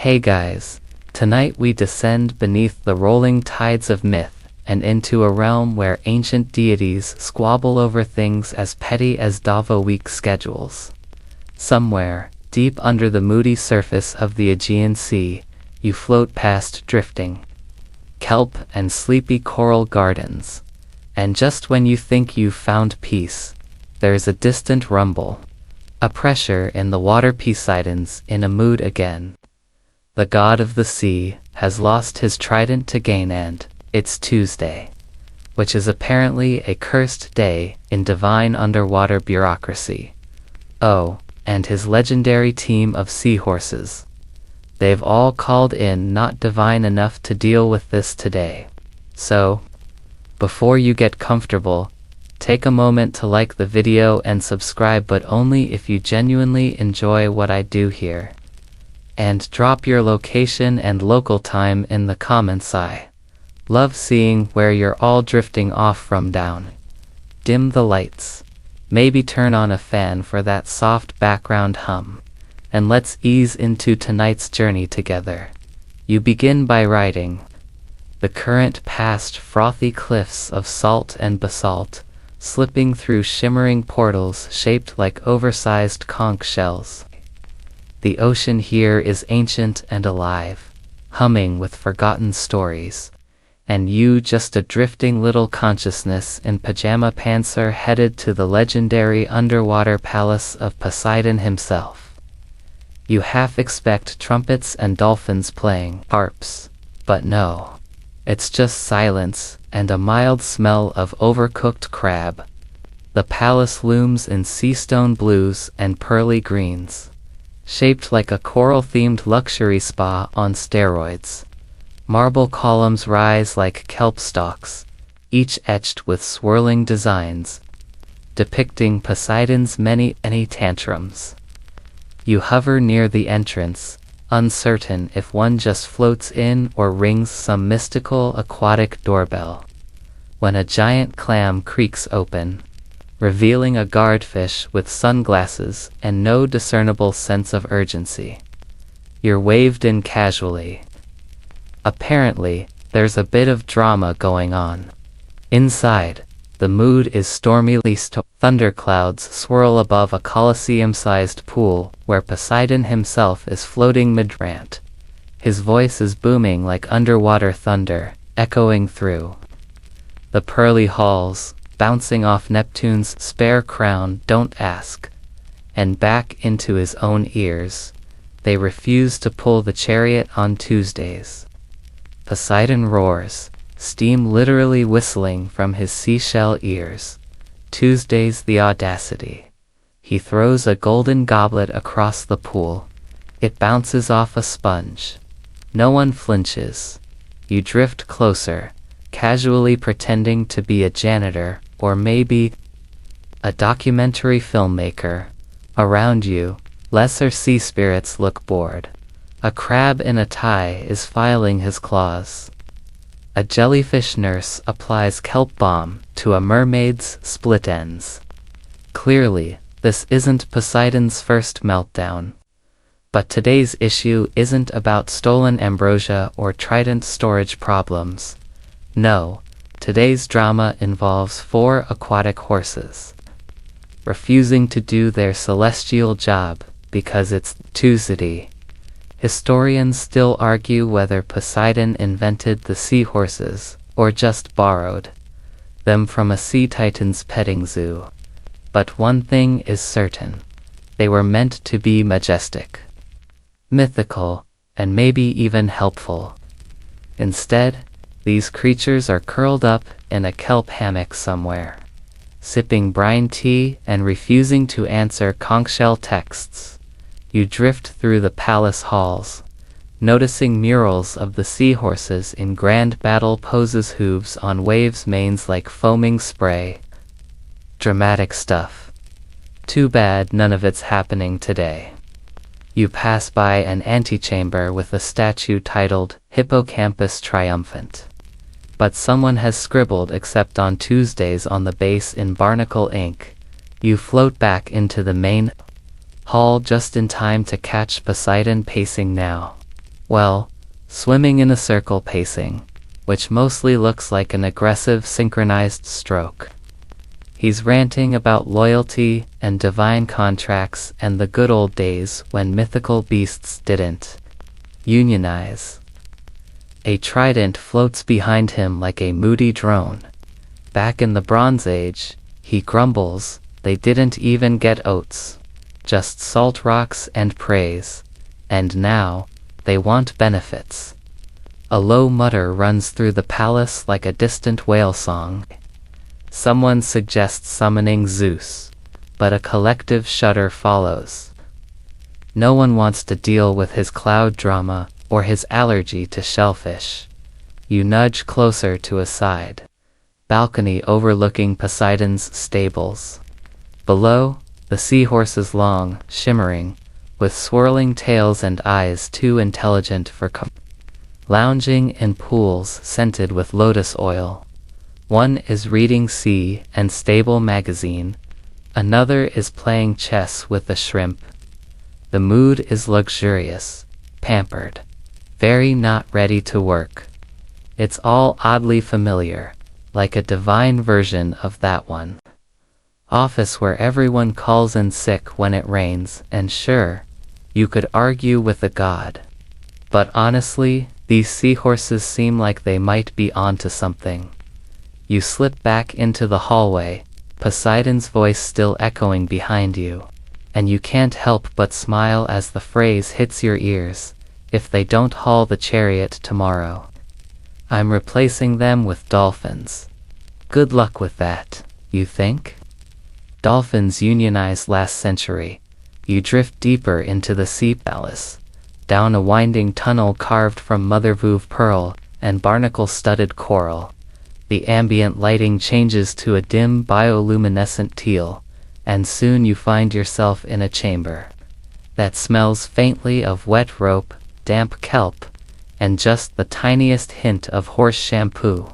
Hey guys, tonight we descend beneath the rolling tides of myth and into a realm where ancient deities squabble over things as petty as Davo week schedules. Somewhere, deep under the moody surface of the Aegean Sea, you float past drifting kelp and sleepy coral gardens. And just when you think you've found peace, there's a distant rumble. A pressure in the water. Poseidon's in a mood again. The god of the sea has lost his trident to gain, and it's Tuesday, which is apparently a cursed day in divine underwater bureaucracy. Oh, and his legendary team of seahorses. They've all called in not divine enough to deal with this today. So, before you get comfortable, take a moment to like the video and subscribe, but only if you genuinely enjoy what I do here. And drop your location and local time in the comments. I love seeing where you're all drifting off from down. Dim the lights. Maybe turn on a fan for that soft background hum. And let's ease into tonight's journey together. You begin by riding the current past frothy cliffs of salt and basalt, slipping through shimmering portals shaped like oversized conch shells. The ocean here is ancient and alive, humming with forgotten stories, and you just a drifting little consciousness in pajama pants are headed to the legendary underwater palace of Poseidon himself. You half expect trumpets and dolphins playing harps, but no. It's just silence and a mild smell of overcooked crab. The palace looms in seastone blues and pearly greens, shaped like a coral-themed luxury spa on steroids. Marble columns rise like kelp stalks, each etched with swirling designs, depicting Poseidon's many tantrums. You hover near the entrance, uncertain if one just floats in or rings some mystical aquatic doorbell, when a giant clam creaks open, revealing a guardfish with sunglasses and no discernible sense of urgency. You're waved in casually. Apparently, there's a bit of drama going on. Inside, the mood is stormy. Thunderclouds swirl above a Colosseum-sized pool where Poseidon himself is floating mid-rant. His voice is booming like underwater thunder, echoing through the pearly halls, bouncing off Neptune's spare crown, don't ask, and back into his own ears. They refuse to pull the chariot on Tuesdays. Poseidon roars, steam literally whistling from his seashell ears. Tuesday's the audacity. He throws a golden goblet across the pool. It bounces off a sponge. No one flinches. You drift closer, casually pretending to be a janitor, or maybe a documentary filmmaker. Around you, lesser sea spirits look bored. A crab in a tie is filing his claws. A jellyfish nurse applies kelp balm to a mermaid's split ends. Clearly, this isn't Poseidon's first meltdown. But today's issue isn't about stolen ambrosia or trident storage problems. No, today's drama involves 4 aquatic horses refusing to do their celestial job because it's Tuesday. Historians still argue whether Poseidon invented the seahorses or just borrowed them from a sea titan's petting zoo. But one thing is certain. They were meant to be majestic, mythical, and maybe even helpful. Instead, these creatures are curled up in a kelp hammock somewhere, sipping brine tea and refusing to answer conch-shell texts. You drift through the palace halls, noticing murals of the seahorses in grand battle poses, hooves on waves, manes like foaming spray. Dramatic stuff. Too bad none of it's happening today. You pass by an antechamber with a statue titled Hippocampus Triumphant. But someone has scribbled "except on Tuesdays" on the base in barnacle ink. You float back into the main hall just in time to catch Poseidon pacing now. Well, swimming in a circle pacing, which mostly looks like an aggressive synchronized stroke. He's ranting about loyalty and divine contracts and the good old days when mythical beasts didn't unionize. A trident floats behind him like a moody drone. Back in the Bronze Age, he grumbles, they didn't even get oats, just salt rocks and praise, and now, they want benefits. A low mutter runs through the palace like a distant whale song. Someone suggests summoning Zeus, but a collective shudder follows. No one wants to deal with his cloud drama or his allergy to shellfish. You nudge closer to a side balcony overlooking Poseidon's stables. Below, the seahorses long, shimmering, with swirling tails and eyes too intelligent for lounging in pools scented with lotus oil. One is reading Sea and Stable magazine, another is playing chess with a shrimp. The mood is luxurious, pampered, very not ready to work. It's all oddly familiar, like a divine version of that one office where everyone calls in sick when it rains, and sure, you could argue with a god. But honestly, these seahorses seem like they might be onto something. You slip back into the hallway, Poseidon's voice still echoing behind you, and you can't help but smile as the phrase hits your ears, if they don't haul the chariot tomorrow, I'm replacing them with dolphins. Good luck with that, you think? Dolphins unionized last century. You drift deeper into the sea palace, down a winding tunnel carved from mother-of pearl and barnacle-studded coral. The ambient lighting changes to a dim bioluminescent teal, and soon you find yourself in a chamber that smells faintly of wet rope, damp kelp, and just the tiniest hint of horse shampoo.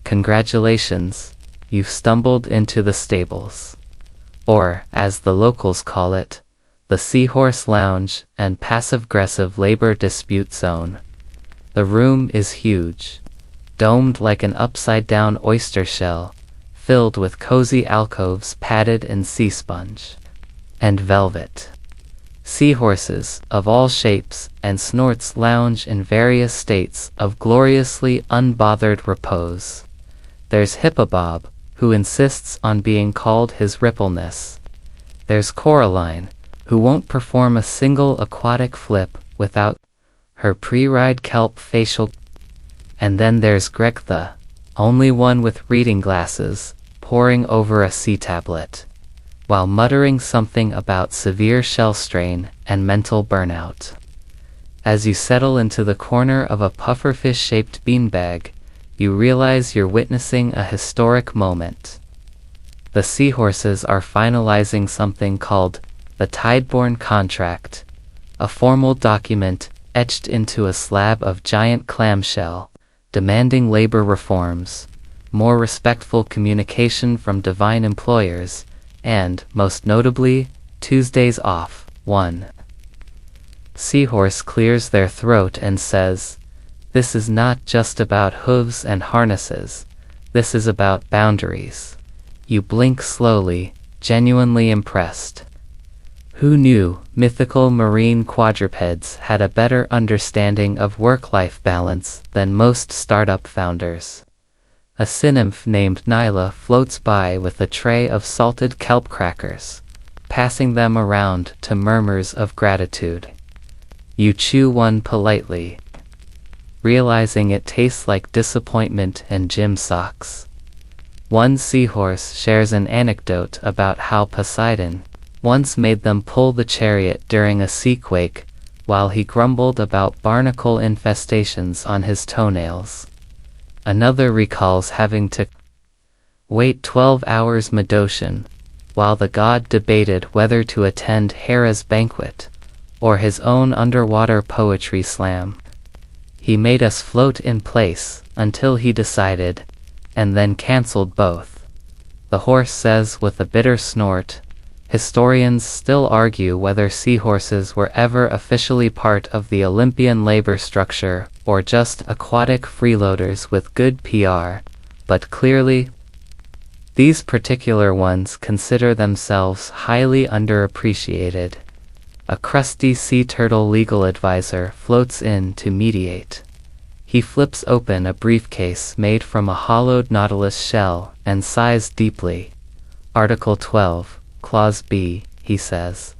Congratulations, you've stumbled into the stables. Or, as the locals call it, the Seahorse Lounge and Passive-Aggressive Labor Dispute Zone. The room is huge, domed like an upside-down oyster shell, filled with cozy alcoves padded in sea sponge and velvet. Seahorses of all shapes and snorts lounge in various states of gloriously unbothered repose. There's Hippobob, who insists on being called his rippleness. There's Coraline, who won't perform a single aquatic flip without her pre-ride kelp facial. And then there's Greg, the only one with reading glasses, poring over a sea tablet, while muttering something about severe shell strain and mental burnout. As you settle into the corner of a pufferfish-shaped beanbag, you realize you're witnessing a historic moment. The seahorses are finalizing something called the Tideborne Contract, a formal document etched into a slab of giant clamshell, demanding labor reforms, more respectful communication from divine employers, and, most notably, Tuesdays off. 1 Seahorse clears their throat and says, "This is not just about hooves and harnesses, this is about boundaries." You blink slowly, genuinely impressed. Who knew mythical marine quadrupeds had a better understanding of work-life balance than most startup founders? A sea nymph named Nyla floats by with a tray of salted kelp crackers, passing them around to murmurs of gratitude. You chew one politely, realizing it tastes like disappointment and gym socks. One seahorse shares an anecdote about how Poseidon once made them pull the chariot during a seaquake, while he grumbled about barnacle infestations on his toenails. Another recalls having to wait 12 hours Medosian, while the god debated whether to attend Hera's banquet, or his own underwater poetry slam. He made us float in place, until he decided, and then cancelled both. The horse says with a bitter snort, Historians still argue whether seahorses were ever officially part of the Olympian labor structure or just aquatic freeloaders with good PR, but clearly, these particular ones consider themselves highly underappreciated. A crusty sea turtle legal advisor floats in to mediate. He flips open a briefcase made from a hollowed nautilus shell and sighs deeply. Article 12, Clause B, he says,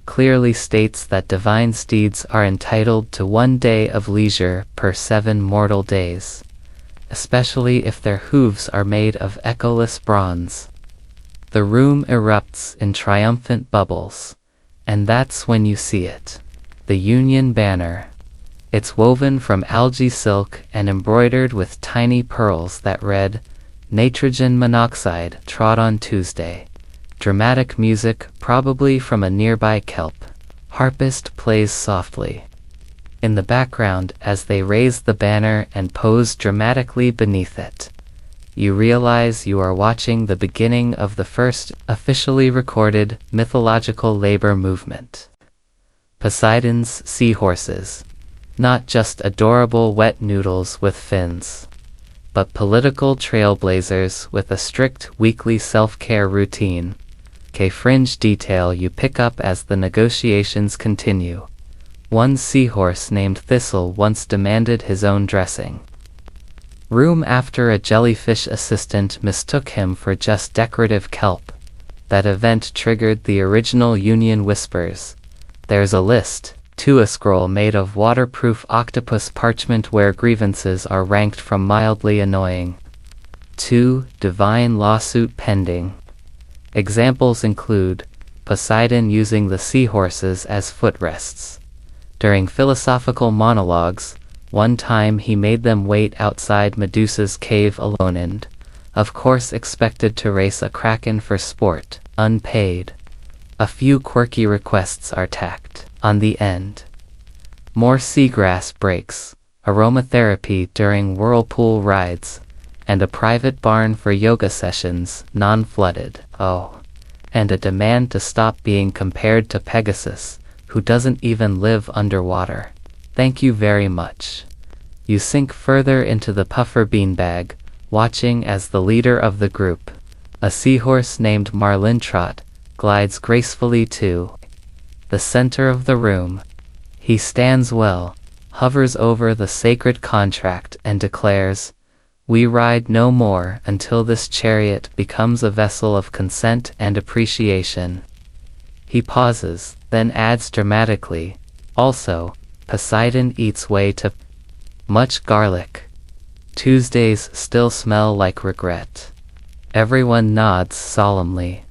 clearly states that divine steeds are entitled to 1 day of leisure per 7 mortal days, especially if their hooves are made of echoless bronze. The room erupts in triumphant bubbles, and that's when you see it. The Union banner. It's woven from algae silk and embroidered with tiny pearls that read, "Nitrogen monoxide trod on Tuesday." Dramatic music, probably from a nearby kelp. Harpist plays softly in the background as they raise the banner and pose dramatically beneath it. You realize you are watching the beginning of the first officially recorded mythological labor movement. Poseidon's seahorses. Not just adorable wet noodles with fins, but political trailblazers with a strict weekly self-care routine. A fringe detail you pick up as the negotiations continue. One seahorse named Thistle once demanded his own dressing room after a jellyfish assistant mistook him for just decorative kelp. That event triggered the original Union whispers. There's a list, to a scroll made of waterproof octopus parchment where grievances are ranked from mildly annoying to divine lawsuit pending. Examples include Poseidon using the seahorses as footrests. During philosophical monologues, one time he made them wait outside Medusa's cave alone and, of course, expected to race a kraken for sport, unpaid. A few quirky requests are tacked on the end. More seagrass breaks, aromatherapy during whirlpool rides, and a private barn for yoga sessions, non-flooded. Oh, and a demand to stop being compared to Pegasus, who doesn't even live underwater. Thank you very much. You sink further into the puffer beanbag, watching as the leader of the group, a seahorse named Marlintrot, glides gracefully to the center of the room. He stands well, hovers over the sacred contract and declares, "We ride no more until this chariot becomes a vessel of consent and appreciation." He pauses, then adds dramatically, "Also, Poseidon eats way too much garlic. Tuesdays still smell like regret." Everyone nods solemnly.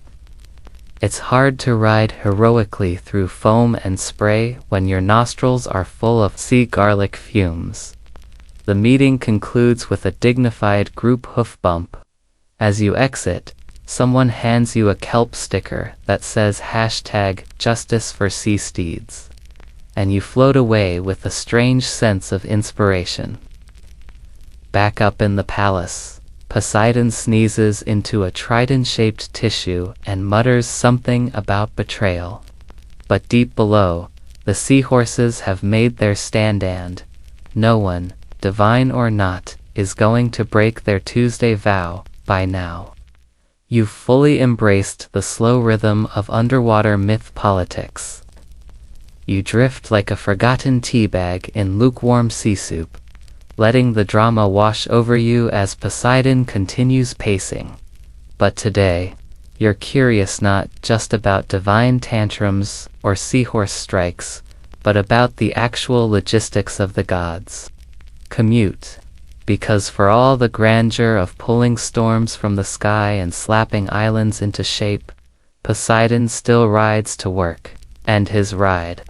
It's hard to ride heroically through foam and spray when your nostrils are full of sea garlic fumes. The meeting concludes with a dignified group hoof bump. As you exit, someone hands you a kelp sticker that says #Justice for Sea Steeds, and you float away with a strange sense of inspiration. Back up in the palace, Poseidon sneezes into a trident-shaped tissue and mutters something about betrayal. But deep below, the seahorses have made their stand and no one, divine or not, is going to break their Tuesday vow by now. You've fully embraced the slow rhythm of underwater myth politics. You drift like a forgotten teabag in lukewarm sea soup, letting the drama wash over you as Poseidon continues pacing. But today, you're curious not just about divine tantrums or seahorse strikes, but about the actual logistics of the gods. Commute. Because for all the grandeur of pulling storms from the sky and slapping islands into shape, Poseidon still rides to work, and his ride.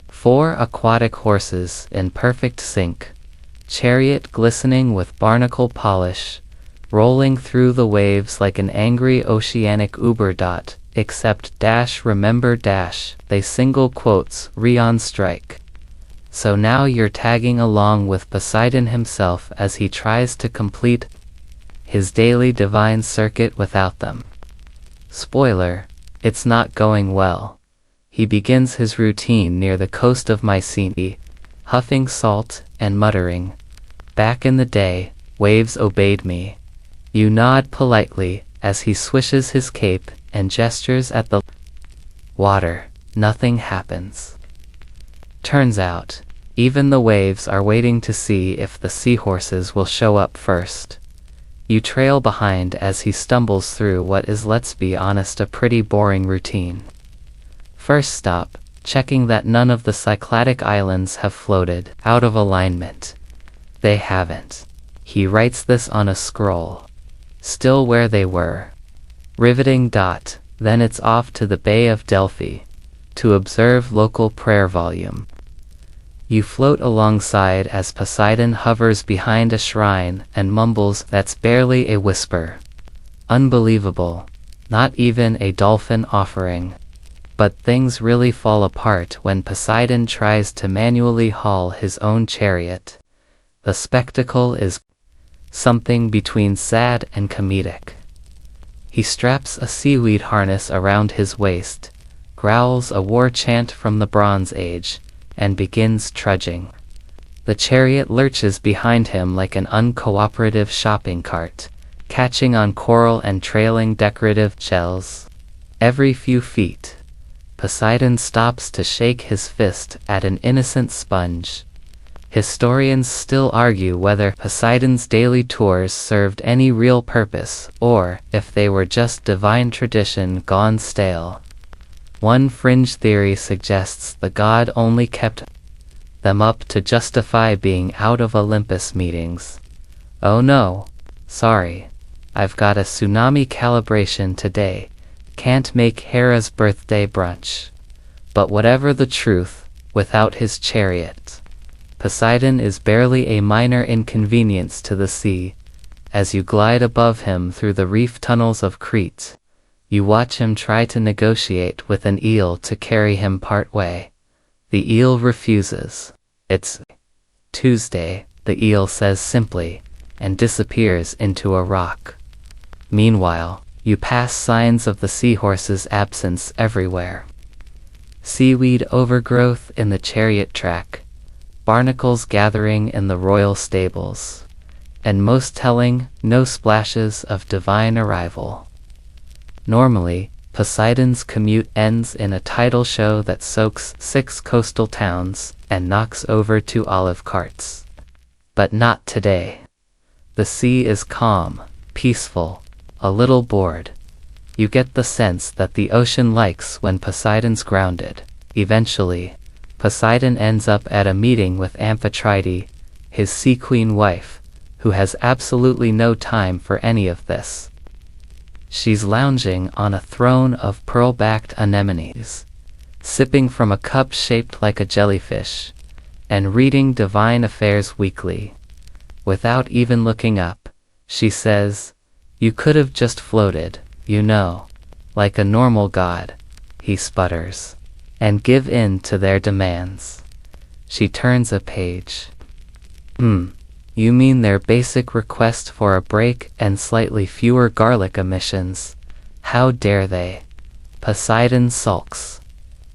4 aquatic horses in perfect sync, chariot glistening with barnacle polish, rolling through the waves like an angry oceanic Uber dot, except remember they single quotes re-on strike. So now you're tagging along with Poseidon himself as he tries to complete his daily divine circuit without them. Spoiler, It's not going well. He begins his routine near the coast of Mycenae, huffing salt and muttering, "Back in the day, waves obeyed me." You nod politely as he swishes his cape and gestures at the water. Nothing happens. Turns out, even the waves are waiting to see if the seahorses will show up first. You trail behind as he stumbles through what is, let's be honest, a pretty boring routine. First stop, checking that none of the Cycladic islands have floated out of alignment. They haven't. He writes this on a scroll. Still where they were. Riveting. Then it's off to the Bay of Delphi to observe local prayer volume. You float alongside as Poseidon hovers behind a shrine and mumbles, "That's barely a whisper." Unbelievable. Not even a dolphin offering. But things really fall apart when Poseidon tries to manually haul his own chariot. The spectacle is something between sad and comedic. He straps a seaweed harness around his waist, growls a war chant from the Bronze Age, and begins trudging. The chariot lurches behind him like an uncooperative shopping cart, catching on coral and trailing decorative shells. Every few feet, Poseidon stops to shake his fist at an innocent sponge. Historians still argue whether Poseidon's daily tours served any real purpose, or if they were just divine tradition gone stale. One fringe theory suggests the god only kept them up to justify being out of Olympus meetings. "Oh no, sorry, I've got a tsunami calibration today, can't make Hera's birthday brunch." But whatever the truth, without his chariot, Poseidon is barely a minor inconvenience to the sea. As you glide above him through the reef tunnels of Crete, you watch him try to negotiate with an eel to carry him part way. The eel refuses. "It's Tuesday," the eel says simply, and disappears into a rock. Meanwhile, you pass signs of the seahorse's absence everywhere. Seaweed overgrowth in the chariot track, barnacles gathering in the royal stables, and most telling, no splashes of divine arrival. Normally, Poseidon's commute ends in a tidal show that soaks 6 coastal towns and knocks over 2 olive carts. But not today. The sea is calm, peaceful, a little bored. You get the sense that the ocean likes when Poseidon's grounded. Eventually, Poseidon ends up at a meeting with Amphitrite, his sea queen wife, who has absolutely no time for any of this. She's lounging on a throne of pearl-backed anemones, sipping from a cup shaped like a jellyfish, and reading Divine Affairs Weekly. Without even looking up, she says, "You could have just floated, you know, like a normal god," he sputters, "and give in to their demands." She turns a page. You mean their basic request for a break and slightly fewer garlic emissions? How dare they?" Poseidon sulks.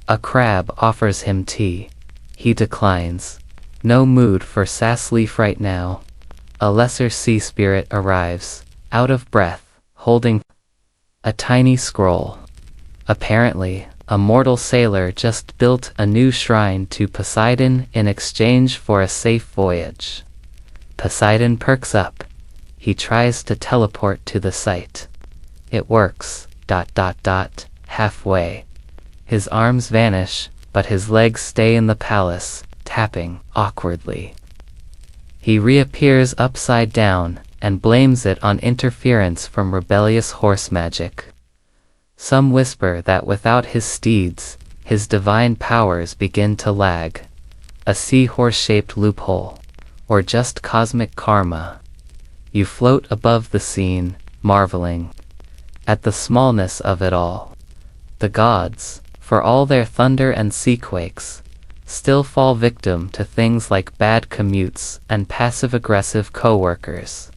A crab offers him tea. He declines. No mood for sass leaf right now. A lesser sea spirit arrives, out of breath, holding a tiny scroll. Apparently, a mortal sailor just built a new shrine to Poseidon in exchange for a safe voyage. Poseidon perks up. He tries to teleport to the site. It works, halfway. His arms vanish, but his legs stay in the palace, tapping awkwardly. He reappears upside down and blames it on interference from rebellious horse magic. Some whisper that without his steeds, his divine powers begin to lag. A seahorse-shaped loophole. Or just cosmic karma. You float above the scene, marveling at the smallness of it all. The gods, for all their thunder and seaquakes, still fall victim to things like bad commutes and passive-aggressive co-workers.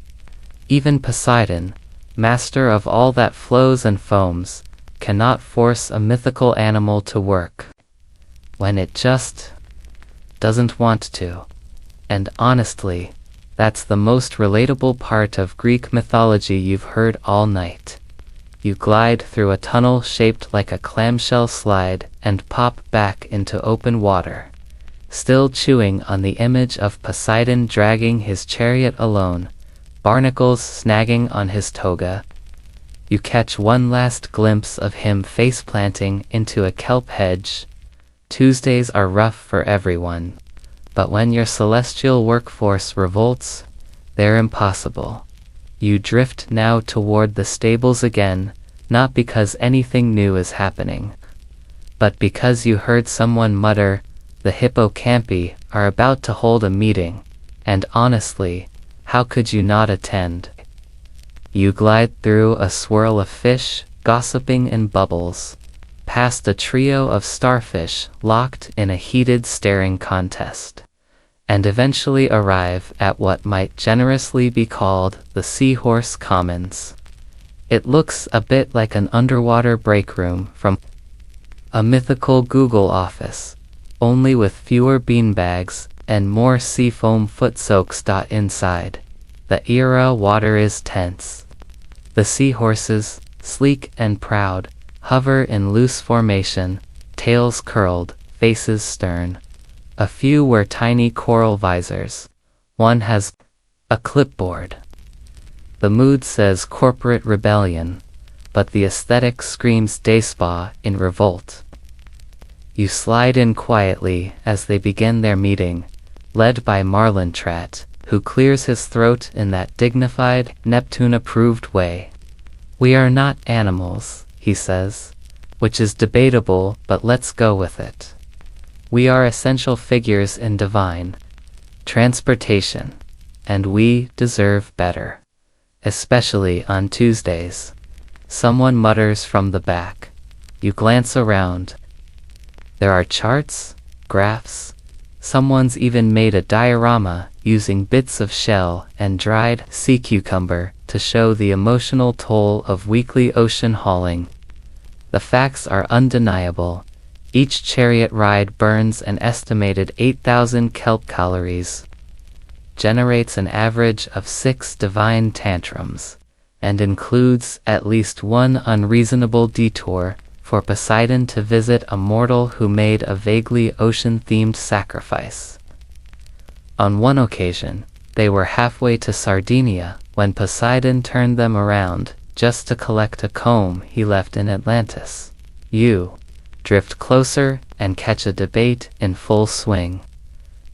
Even Poseidon, master of all that flows and foams, cannot force a mythical animal to work when it just doesn't want to. And honestly, that's the most relatable part of Greek mythology you've heard all night. You glide through a tunnel shaped like a clamshell slide and pop back into open water, still chewing on the image of Poseidon dragging his chariot alone, barnacles snagging on his toga. You catch one last glimpse of him face-planting into a kelp hedge. Tuesdays are rough for everyone, but when your celestial workforce revolts, they're impossible. You drift now toward the stables again, not because anything new is happening, but because you heard someone mutter, "The hippocampi are about to hold a meeting," and honestly, how could you not attend? You glide through a swirl of fish, gossiping in bubbles, past a trio of starfish locked in a heated staring contest, and eventually arrive at what might generously be called the Seahorse Commons. It looks a bit like an underwater break room from a mythical Google office, only with fewer beanbags and more seafoam foot soaks. Inside the era water is tense. The seahorses, sleek and proud, hover in loose formation, tails curled, faces stern. A few wear tiny coral visors. One has a clipboard. The mood says corporate rebellion, but the aesthetic screams day spa in revolt. You slide in quietly as they begin their meeting, led by Marlintrat, who clears his throat in that dignified, Neptune-approved way. "We are not animals," he says, which is debatable, but let's go with it. We are essential figures in divine transportation, and we deserve better. Especially on Tuesdays. Someone mutters from the back. You glance around. There are charts, graphs. Someone's even made a diorama using bits of shell and dried sea cucumber to show the emotional toll of weekly ocean hauling. The facts are undeniable. Each chariot ride burns an estimated 8,000 kelp calories, generates an average of 6 divine tantrums, and includes at least one unreasonable detour for Poseidon to visit a mortal who made a vaguely ocean-themed sacrifice. On one occasion, they were halfway to Sardinia when Poseidon turned them around just to collect a comb he left in Atlantis. You drift closer and catch a debate in full swing.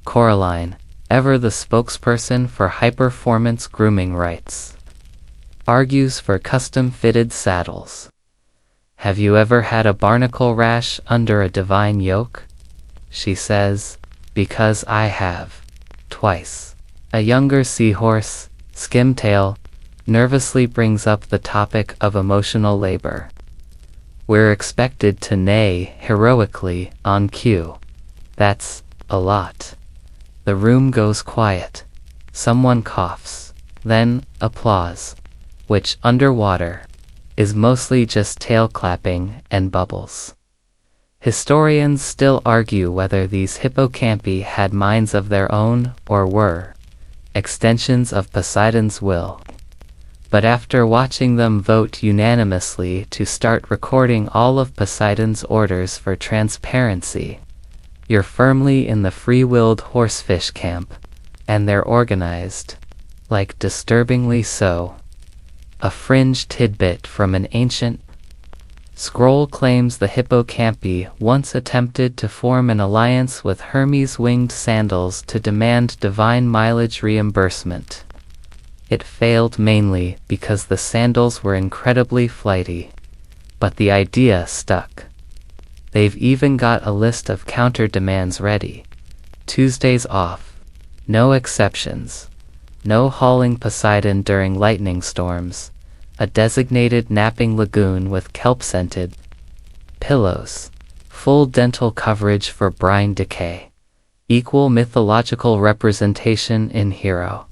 Coraline, ever the spokesperson for high-performance grooming rights, argues for custom-fitted saddles. "Have you ever had a barnacle rash under a divine yoke?" she says. "Because I have. Twice." A younger seahorse, Skimtail, nervously brings up the topic of emotional labor. "We're expected to neigh heroically on cue. That's a lot." The room goes quiet. Someone coughs. Then, applause, which, underwater, is mostly just tail clapping and bubbles. Historians still argue whether these hippocampi had minds of their own or were extensions of Poseidon's will. But after watching them vote unanimously to start recording all of Poseidon's orders for transparency, you're firmly in the free-willed horsefish camp, and they're organized, like disturbingly so. A fringe tidbit from an ancient scroll claims the hippocampi once attempted to form an alliance with Hermes' winged sandals to demand divine mileage reimbursement. It failed mainly because the sandals were incredibly flighty, but the idea stuck. They've even got a list of counter-demands ready. Tuesdays off. No exceptions. No hauling Poseidon during lightning storms. A designated napping lagoon with kelp-scented pillows. Full dental coverage for brine decay. Equal mythological representation in hero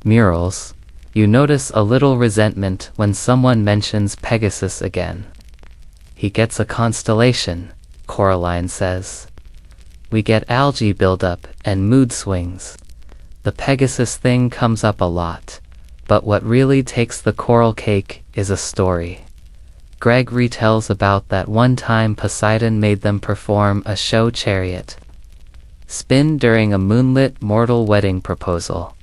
murals. You notice a little resentment when someone mentions Pegasus again. He gets a constellation, Coraline says. We get algae buildup and mood swings. The Pegasus thing comes up a lot, but what really takes the coral cake is a story. Greg retells about that one time Poseidon made them perform a show chariot spin during a moonlit mortal wedding proposal.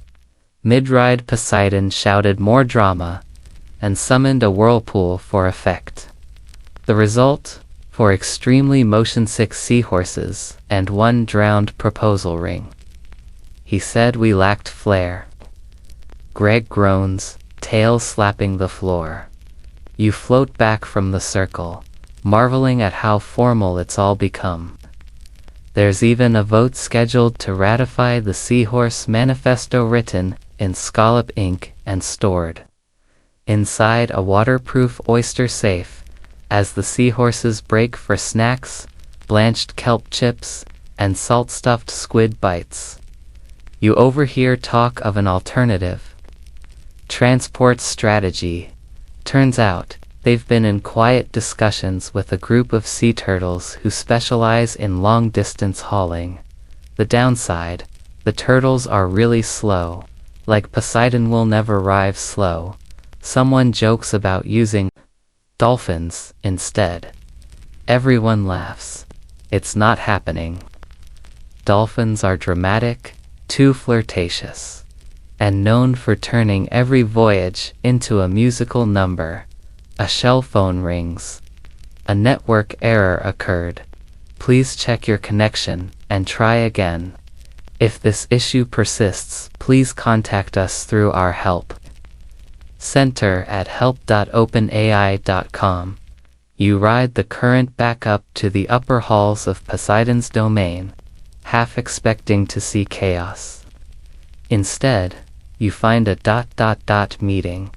Mid-ride, Poseidon shouted more drama and summoned a whirlpool for effect. The result? 4 extremely motion-sick seahorses and 1 drowned proposal ring. He said we lacked flair. Greg groans, tail slapping the floor. You float back from the circle, marveling at how formal it's all become. There's even a vote scheduled to ratify the Seahorse Manifesto written in scallop ink and stored inside a waterproof oyster safe as the seahorses break for snacks, blanched kelp chips, and salt-stuffed squid bites. You overhear talk of an alternative transport strategy. Turns out, they've been in quiet discussions with a group of sea turtles who specialize in long-distance hauling. The downside, the turtles are really slow. Like Poseidon will never arrive slow. Someone jokes about using dolphins instead. Everyone laughs. It's not happening. Dolphins are dramatic, too flirtatious, and known for turning every voyage into a musical number. A shell phone rings. A network error occurred. Please check your connection and try again. If this issue persists, please contact us through our help center at help.openai.com. You ride the current back up to the upper halls of Poseidon's domain, half expecting to see chaos. Instead, you find a ... meeting,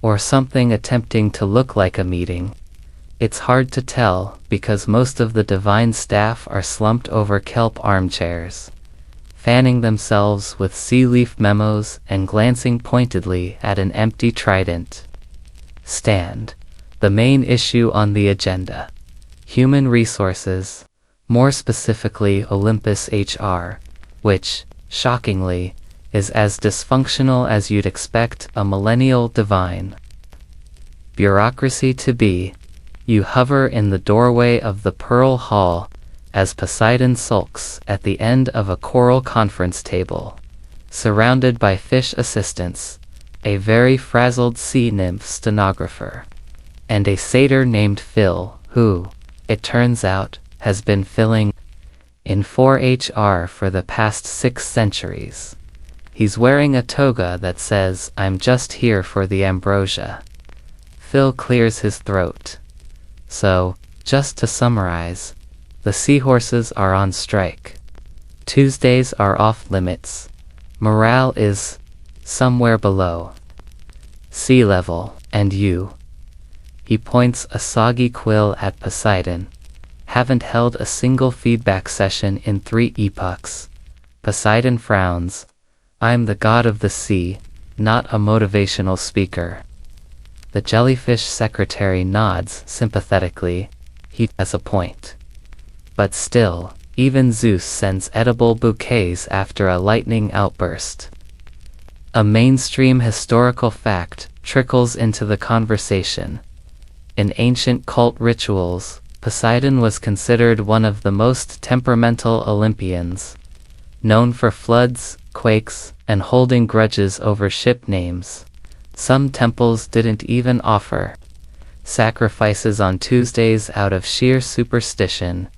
or something attempting to look like a meeting. It's hard to tell because most of the divine staff are slumped over kelp armchairs, fanning themselves with sea leaf memos and glancing pointedly at an empty trident stand. The main issue on the agenda: human resources, more specifically Olympus HR, which, shockingly, is as dysfunctional as you'd expect a millennial divine bureaucracy to be. You hover in the doorway of the Pearl Hall as Poseidon sulks at the end of a coral conference table, surrounded by fish assistants, a very frazzled sea nymph stenographer, and a satyr named Phil, who, it turns out, has been filling in for HR for the past 6 centuries. He's wearing a toga that says, "I'm just here for the ambrosia." Phil clears his throat. So, just to summarize, the seahorses are on strike. Tuesdays are off limits. Morale is somewhere below sea level, and you. He points a soggy quill at Poseidon. Haven't held a single feedback session in 3 epochs. Poseidon frowns. I'm the god of the sea, not a motivational speaker. The jellyfish secretary nods sympathetically. He has a point. But still, even Zeus sends edible bouquets after a lightning outburst. A mainstream historical fact trickles into the conversation. In ancient cult rituals, Poseidon was considered one of the most temperamental Olympians, known for floods, quakes, and holding grudges over ship names. Some temples didn't even offer sacrifices on Tuesdays out of sheer superstition.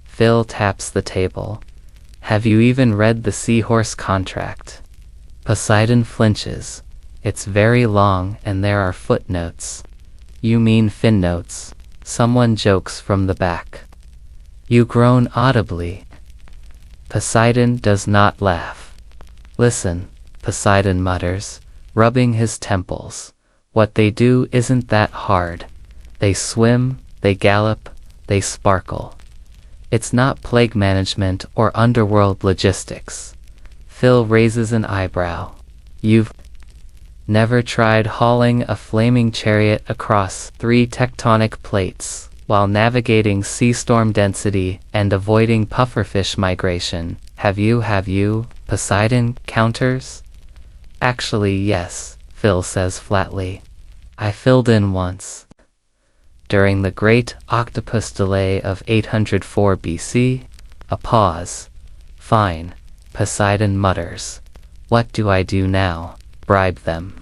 Phil taps the table. Have you even read the seahorse contract? Poseidon flinches. It's very long and there are footnotes. You mean fin notes? Someone jokes from the back. You groan audibly. Poseidon does not laugh. Listen, Poseidon mutters, rubbing his temples. What they do isn't that hard. They swim, they gallop, they sparkle. It's not plague management or underworld logistics. Phil raises an eyebrow. You've never tried hauling a flaming chariot across 3 tectonic plates. while navigating sea storm density and avoiding pufferfish migration. Have you, Poseidon counters? Actually, yes, Phil says flatly. I filled in once. During the Great Octopus Delay of 804 BC, a pause. Fine, Poseidon mutters. What do I do now? Bribe them.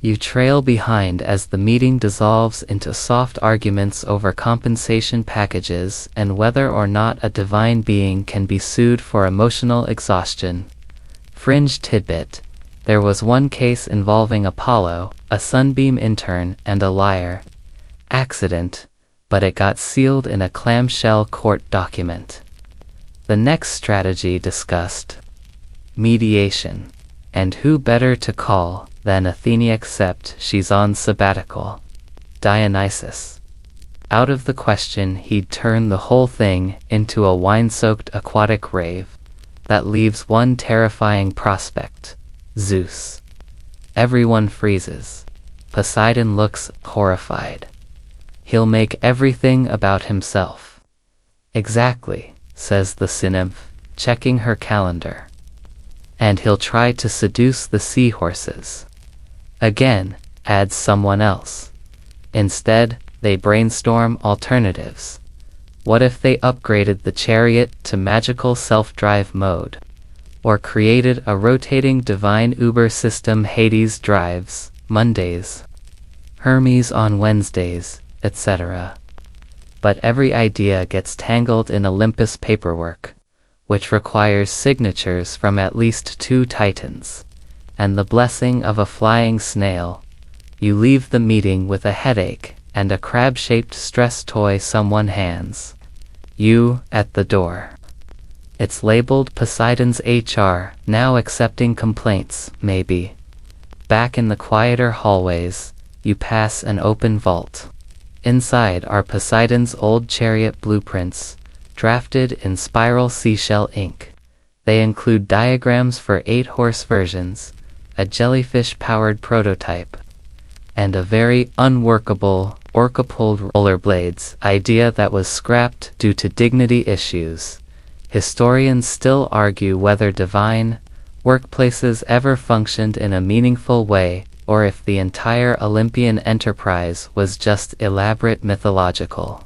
You trail behind as the meeting dissolves into soft arguments over compensation packages and whether or not a divine being can be sued for emotional exhaustion. Fringe tidbit. There was one case involving Apollo, a Sunbeam intern, and a liar. Accident, but it got sealed in a clamshell court document. The next strategy discussed. Mediation. And who better to call than Athene, except she's on sabbatical. Dionysus. Out of the question, he'd turn the whole thing into a wine-soaked aquatic rave. That leaves one terrifying prospect. Zeus. Everyone freezes. Poseidon looks horrified. He'll make everything about himself. Exactly, says the sea nymph, checking her calendar. And he'll try to seduce the seahorses. Again, adds someone else. Instead, they brainstorm alternatives. What if they upgraded the chariot to magical self-drive mode? Or created a rotating divine Uber system? Hades drives, Mondays. Hermes on Wednesdays, etc. But every idea gets tangled in Olympus paperwork, which requires signatures from at least 2 titans, and the blessing of a flying snail. You leave the meeting with a headache and a crab-shaped stress toy someone hands you at the door. It's labeled Poseidon's HR, now accepting complaints, maybe. Back in the quieter hallways, you pass an open vault. Inside are Poseidon's old chariot blueprints, drafted in spiral seashell ink. They include diagrams for 8-horse versions, a jellyfish-powered prototype, and a very unworkable orca-pulled rollerblades idea that was scrapped due to dignity issues. Historians still argue whether divine workplaces ever functioned in a meaningful way, or if the entire Olympian enterprise was just elaborate mythological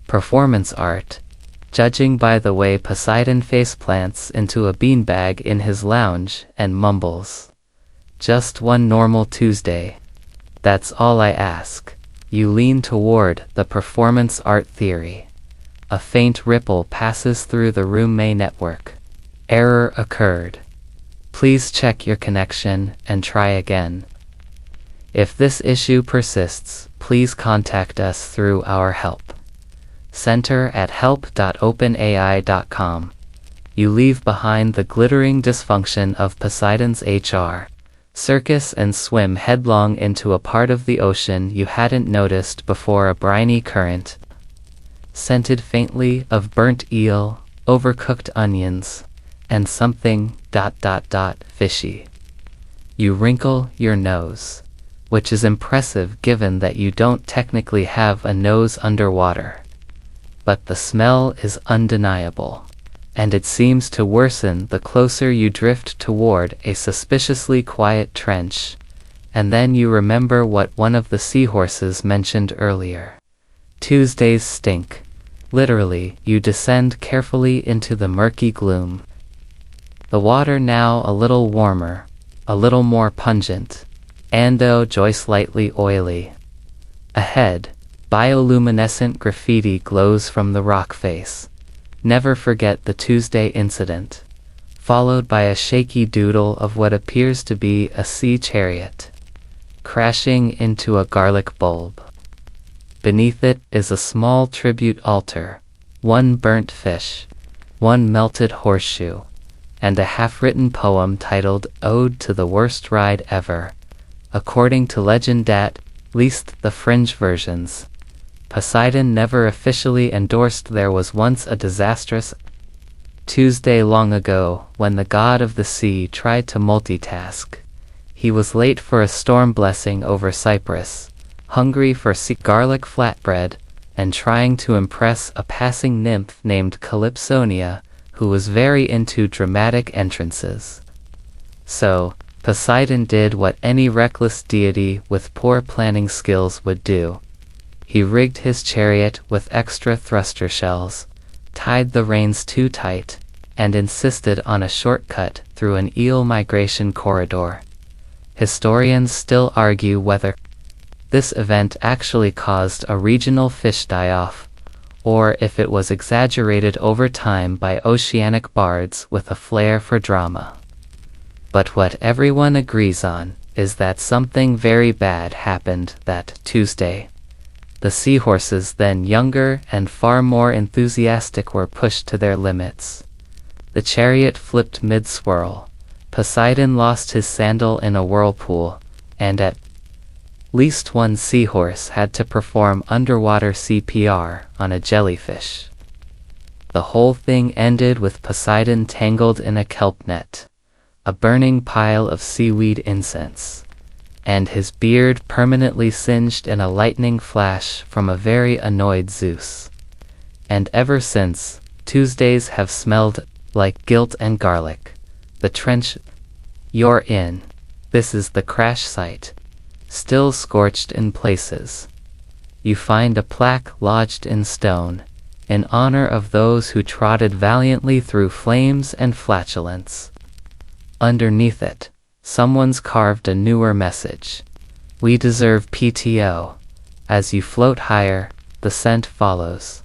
performance art. Judging by the way Poseidon faceplants into a beanbag in his lounge and mumbles, "Just one normal Tuesday. That's all I ask." You lean toward the performance art theory. A faint ripple passes through the roommate network. Error occurred. Please check your connection and try again. If this issue persists, please contact us through our help center at help.openai.com. You leave behind the glittering dysfunction of Poseidon's HR circus and swim headlong into a part of the ocean you hadn't noticed before, a briny current, scented faintly of burnt eel, overcooked onions, and something ... fishy. You wrinkle your nose, which is impressive given that you don't technically have a nose underwater. But the smell is undeniable, and it seems to worsen the closer you drift toward a suspiciously quiet trench, and then you remember what one of the seahorses mentioned earlier. Tuesdays stink. Literally, you descend carefully into the murky gloom. The water now a little warmer, a little more pungent, joy slightly oily. Ahead, bioluminescent graffiti glows from the rock face. Never forget the Tuesday incident, followed by a shaky doodle of what appears to be a sea chariot, crashing into a garlic bulb. Beneath it is a small tribute altar, 1 burnt fish, 1 melted horseshoe, and a half-written poem titled Ode to the Worst Ride Ever. According to legend, at least the fringe versions, Poseidon never officially endorsed there was once a disastrous Tuesday long ago when the god of the sea tried to multitask. He was late for a storm blessing over Cyprus, hungry for sea garlic flatbread, and trying to impress a passing nymph named Calypsonia, who was very into dramatic entrances. So, Poseidon did what any reckless deity with poor planning skills would do. He rigged his chariot with extra thruster shells, tied the reins too tight, and insisted on a shortcut through an eel migration corridor. Historians still argue whether this event actually caused a regional fish die-off, or if it was exaggerated over time by oceanic bards with a flair for drama. But what everyone agrees on is that something very bad happened that Tuesday. The seahorses, then younger and far more enthusiastic, were pushed to their limits. The chariot flipped mid-swirl, Poseidon lost his sandal in a whirlpool, and at least one seahorse had to perform underwater CPR on a jellyfish. The whole thing ended with Poseidon tangled in a kelp net, a burning pile of seaweed incense, and his beard permanently singed in a lightning flash from a very annoyed Zeus. And ever since, Tuesdays have smelled like guilt and garlic. The trench you're in, this is the crash site, still scorched in places. You find a plaque lodged in stone, in honor of those who trotted valiantly through flames and flatulence. Underneath it, someone's carved a newer message. We deserve PTO. As you float higher, the scent follows.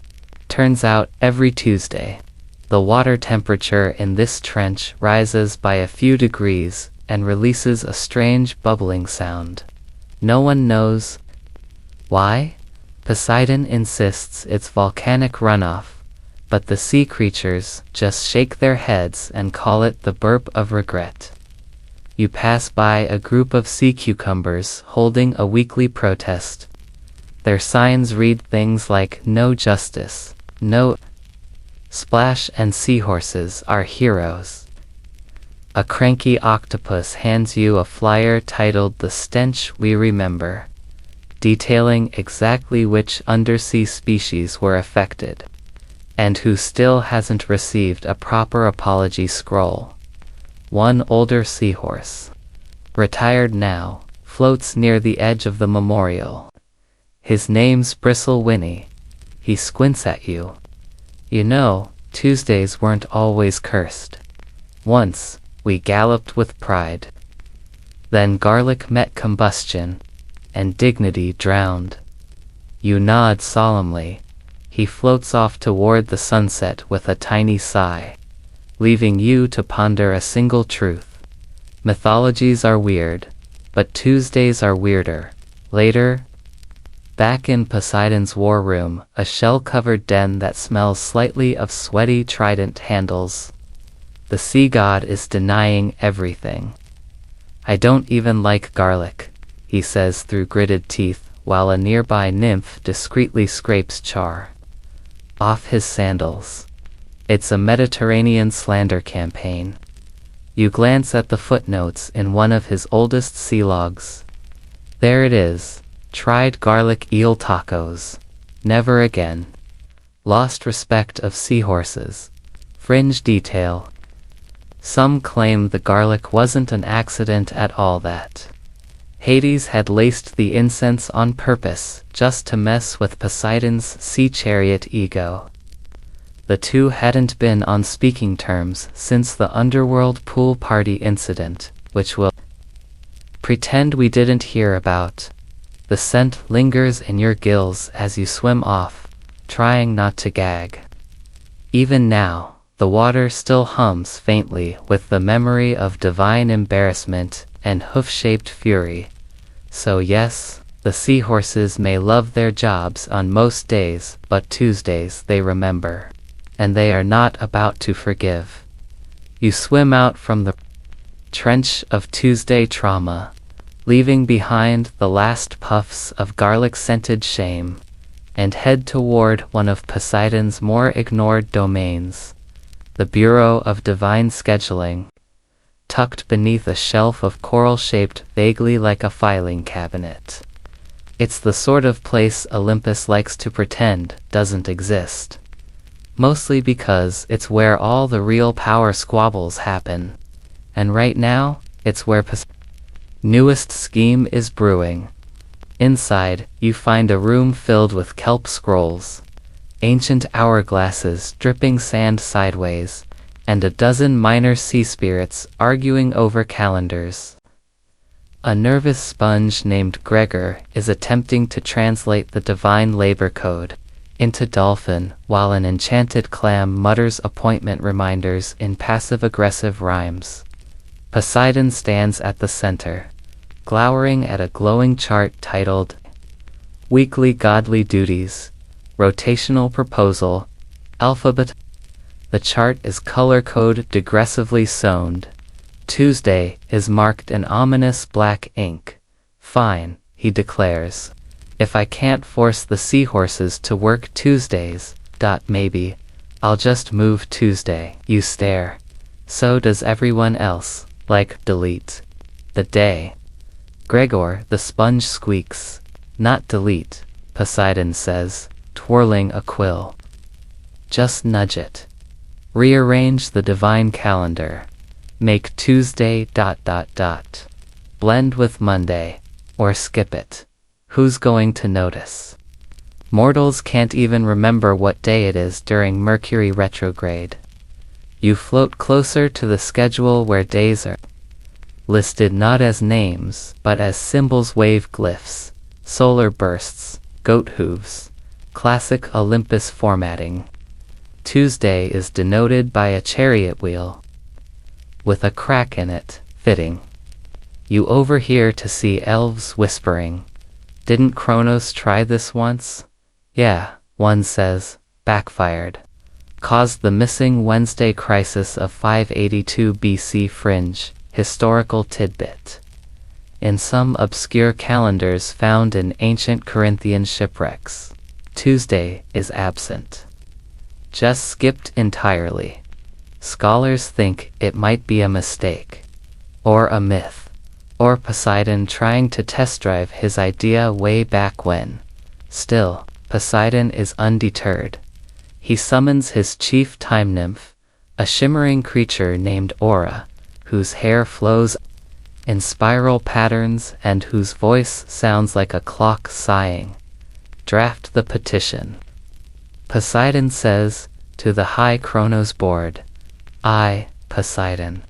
Turns out, every Tuesday, the water temperature in this trench rises by a few degrees and releases a strange bubbling sound. No one knows why. Poseidon insists it's volcanic runoff, but the sea creatures just shake their heads and call it the burp of regret. You pass by a group of sea cucumbers holding a weekly protest. Their signs read things like "No justice," "No splash," and "Seahorses are heroes." A cranky octopus hands you a flyer titled "The Stench We Remember," detailing exactly which undersea species were affected, and who still hasn't received a proper apology scroll. One older seahorse, retired now, floats near the edge of the memorial. His name's Bristle Winnie. He squints at you. You know, Tuesdays weren't always cursed. Once, we galloped with pride. Then garlic met combustion, and dignity drowned. You nod solemnly. He floats off toward the sunset with a tiny sigh, leaving you to ponder a single truth. Mythologies are weird, but Tuesdays are weirder. Later, back in Poseidon's war room, a shell-covered den that smells slightly of sweaty trident handles. The sea god is denying everything. I don't even like garlic, he says through gritted teeth, while a nearby nymph discreetly scrapes char off his sandals. It's a Mediterranean slander campaign. You glance at the footnotes in one of his oldest sea logs. There it is. Tried garlic eel tacos. Never again. Lost respect of seahorses. Fringe detail. Some claim the garlic wasn't an accident at all, that Hades had laced the incense on purpose, just to mess with Poseidon's sea chariot ego. The two hadn't been on speaking terms since the underworld pool party incident, which we'll pretend we didn't hear about. The scent lingers in your gills as you swim off, trying not to gag. Even now, the water still hums faintly with the memory of divine embarrassment and hoof-shaped fury. So yes, the seahorses may love their jobs on most days, but Tuesdays they remember. And they are not about to forgive. You swim out from the trench of Tuesday trauma, leaving behind the last puffs of garlic-scented shame, and head toward one of Poseidon's more ignored domains, the Bureau of Divine Scheduling, tucked beneath a shelf of coral shaped vaguely like a filing cabinet. It's the sort of place Olympus likes to pretend doesn't exist. Mostly because it's where all the real power squabbles happen. And right now, it's where newest scheme is brewing. Inside, you find a room filled with kelp scrolls, ancient hourglasses dripping sand sideways, and a dozen minor sea spirits arguing over calendars. A nervous sponge named Gregor is attempting to translate the divine labor code into dolphin, while an enchanted clam mutters appointment reminders in passive-aggressive rhymes. Poseidon stands at the center, glowering at a glowing chart titled Weekly Godly Duties, Rotational Proposal, Alphabet. The chart is color-coded digressively sewn. Tuesday is marked in ominous black ink. Fine, he declares. If I can't force the seahorses to work Tuesdays, maybe I'll just move Tuesday. You stare. So does everyone else. Like, delete. The day. Gregor, the sponge squeaks. Not delete, Poseidon says, twirling a quill. Just nudge it. Rearrange the divine calendar. Make Tuesday ... Blend with Monday. Or skip it. Who's going to notice? Mortals can't even remember what day it is during Mercury retrograde. You float closer to the schedule where days are listed not as names, but as symbols, wave glyphs, solar bursts, goat hooves, classic Olympus formatting. Tuesday is denoted by a chariot wheel with a crack in it, fitting. You overhear to see elves whispering. Didn't Kronos try this once? Yeah, one says, backfired. Caused the missing Wednesday crisis of 582 BC fringe, historical tidbit. In some obscure calendars found in ancient Corinthian shipwrecks, Tuesday is absent. Just skipped entirely. Scholars think it might be a mistake, or a myth, or Poseidon trying to test drive his idea way back when. Still, Poseidon is undeterred. He summons his chief time nymph, a shimmering creature named Aura, whose hair flows in spiral patterns and whose voice sounds like a clock sighing. Draft the petition. Poseidon says, to the High Kronos board, I, Poseidon,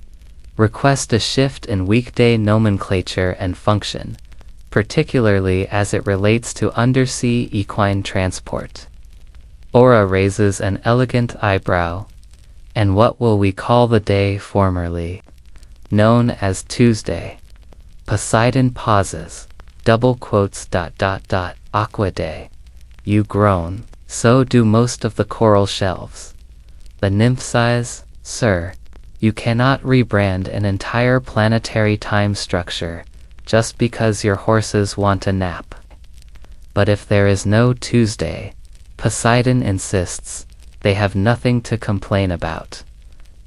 request a shift in weekday nomenclature and function, particularly as it relates to undersea equine transport. Aura raises an elegant eyebrow. And what will we call the day formerly known as Tuesday? Poseidon pauses, double quotes ... Aqua day. You groan. So do most of the coral shelves. The nymph sighs, sir, you cannot rebrand an entire planetary time structure just because your horses want a nap. But if there is no Tuesday, Poseidon insists, they have nothing to complain about.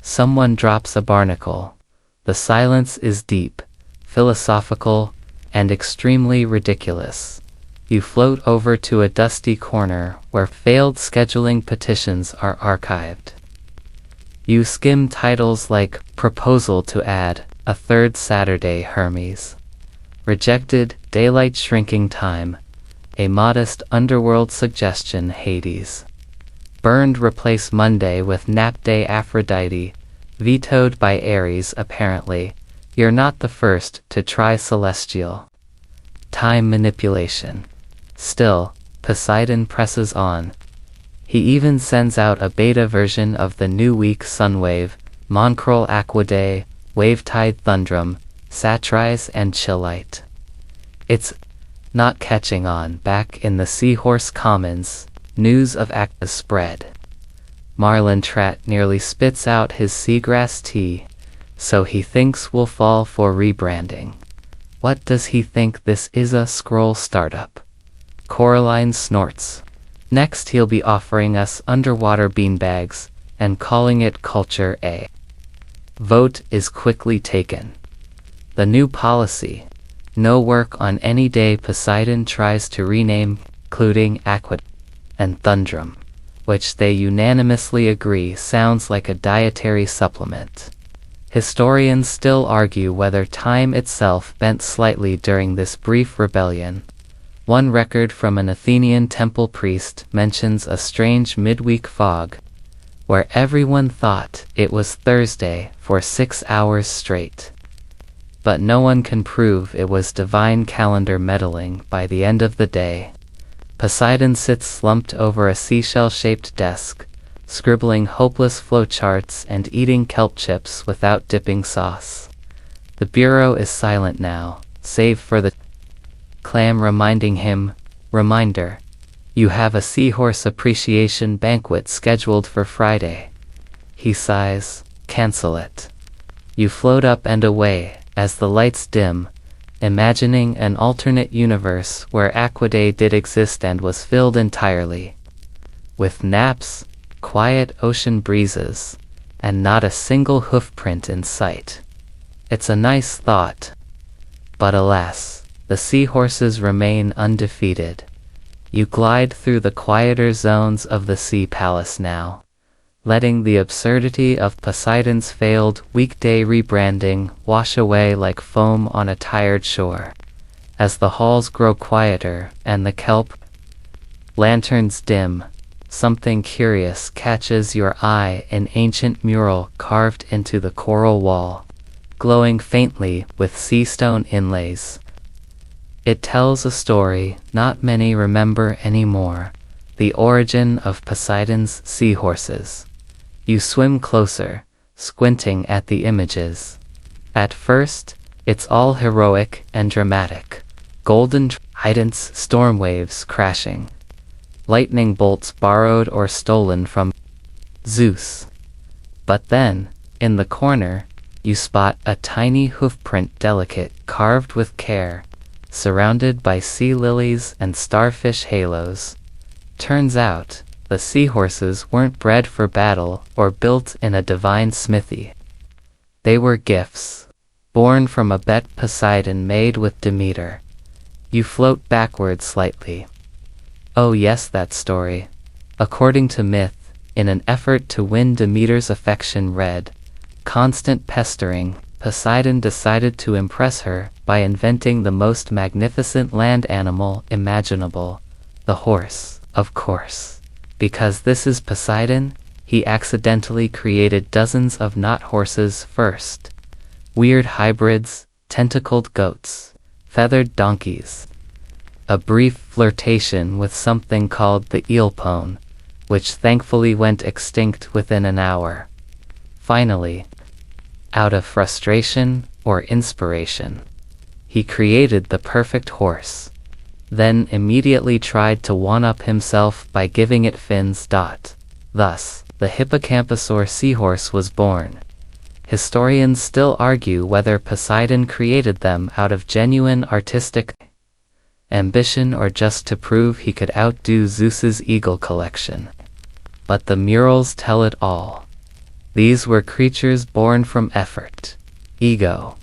Someone drops a barnacle. The silence is deep, philosophical, and extremely ridiculous. You float over to a dusty corner where failed scheduling petitions are archived. You skim titles like Proposal to Add a Third Saturday Hermes, Rejected Daylight Shrinking Time, A Modest Underworld Suggestion Hades, Burned Replace Monday with Nap Day Aphrodite, Vetoed by Ares apparently. You're not the first to try celestial time manipulation. Still, Poseidon presses on. He even sends out a beta version of the new week Sunwave, Moncrol Aquaday, Wavetide Thundrum, Satrise and Chillite. It's not catching on. Back in the Seahorse Commons, news of Acta's spread. Marlin Tratt nearly spits out his seagrass tea, so he thinks we'll fall for rebranding. What does he think this is, a scroll startup? Coraline snorts. Next he'll be offering us underwater beanbags and calling it Culture A. Vote is quickly taken. The new policy, No work on any day Poseidon tries to rename, including Aqua and Thundrum, which they unanimously agree sounds like a dietary supplement. Historians still argue whether time itself bent slightly during this brief rebellion. One record from an Athenian temple priest mentions a strange midweek fog, where everyone thought it was Thursday for 6 hours straight. But no one can prove it was divine calendar meddling. By the end of the day, Poseidon sits slumped over a seashell-shaped desk, scribbling hopeless flowcharts and eating kelp chips without dipping sauce. The bureau is silent now, save for the clam reminding him, "Reminder, you have a seahorse appreciation banquet scheduled for Friday." He sighs, "Cancel it." You float up and away as the lights dim, imagining an alternate universe where Aquaday did exist and was filled entirely with naps, quiet ocean breezes, and not a single hoofprint in sight. It's a nice thought, but alas, the seahorses remain undefeated. You glide through the quieter zones of the Sea Palace now, letting the absurdity of Poseidon's failed weekday rebranding wash away like foam on a tired shore. As the halls grow quieter and the kelp lanterns dim, something curious catches your eye: an ancient mural carved into the coral wall, glowing faintly with sea stone inlays. It tells a story not many remember anymore: the origin of Poseidon's seahorses. You swim closer, squinting at the images. At first, it's all heroic and dramatic. Golden tridents, storm waves crashing, lightning bolts borrowed or stolen from Zeus. But then, in the corner, you spot a tiny hoofprint, delicate, carved with care, surrounded by sea lilies and starfish halos. Turns out, the seahorses weren't bred for battle or built in a divine smithy. They were gifts, born from a bet Poseidon made with Demeter. You float backward slightly. Oh yes, that story. According to myth, in an effort to win Demeter's affection, constant pestering, Poseidon decided to impress her by inventing the most magnificent land animal imaginable, the horse, of course. Because this is Poseidon, he accidentally created dozens of not horses first. Weird hybrids, tentacled goats, feathered donkeys. A brief flirtation with something called the eelpone, which thankfully went extinct within an hour. Finally, out of frustration or inspiration, he created the perfect horse, then immediately tried to one-up himself by giving it fins. Thus, the hippocampus seahorse was born. Historians still argue whether Poseidon created them out of genuine artistic ambition or just to prove he could outdo Zeus's eagle collection. But the murals tell it all. These were creatures born from effort, ego,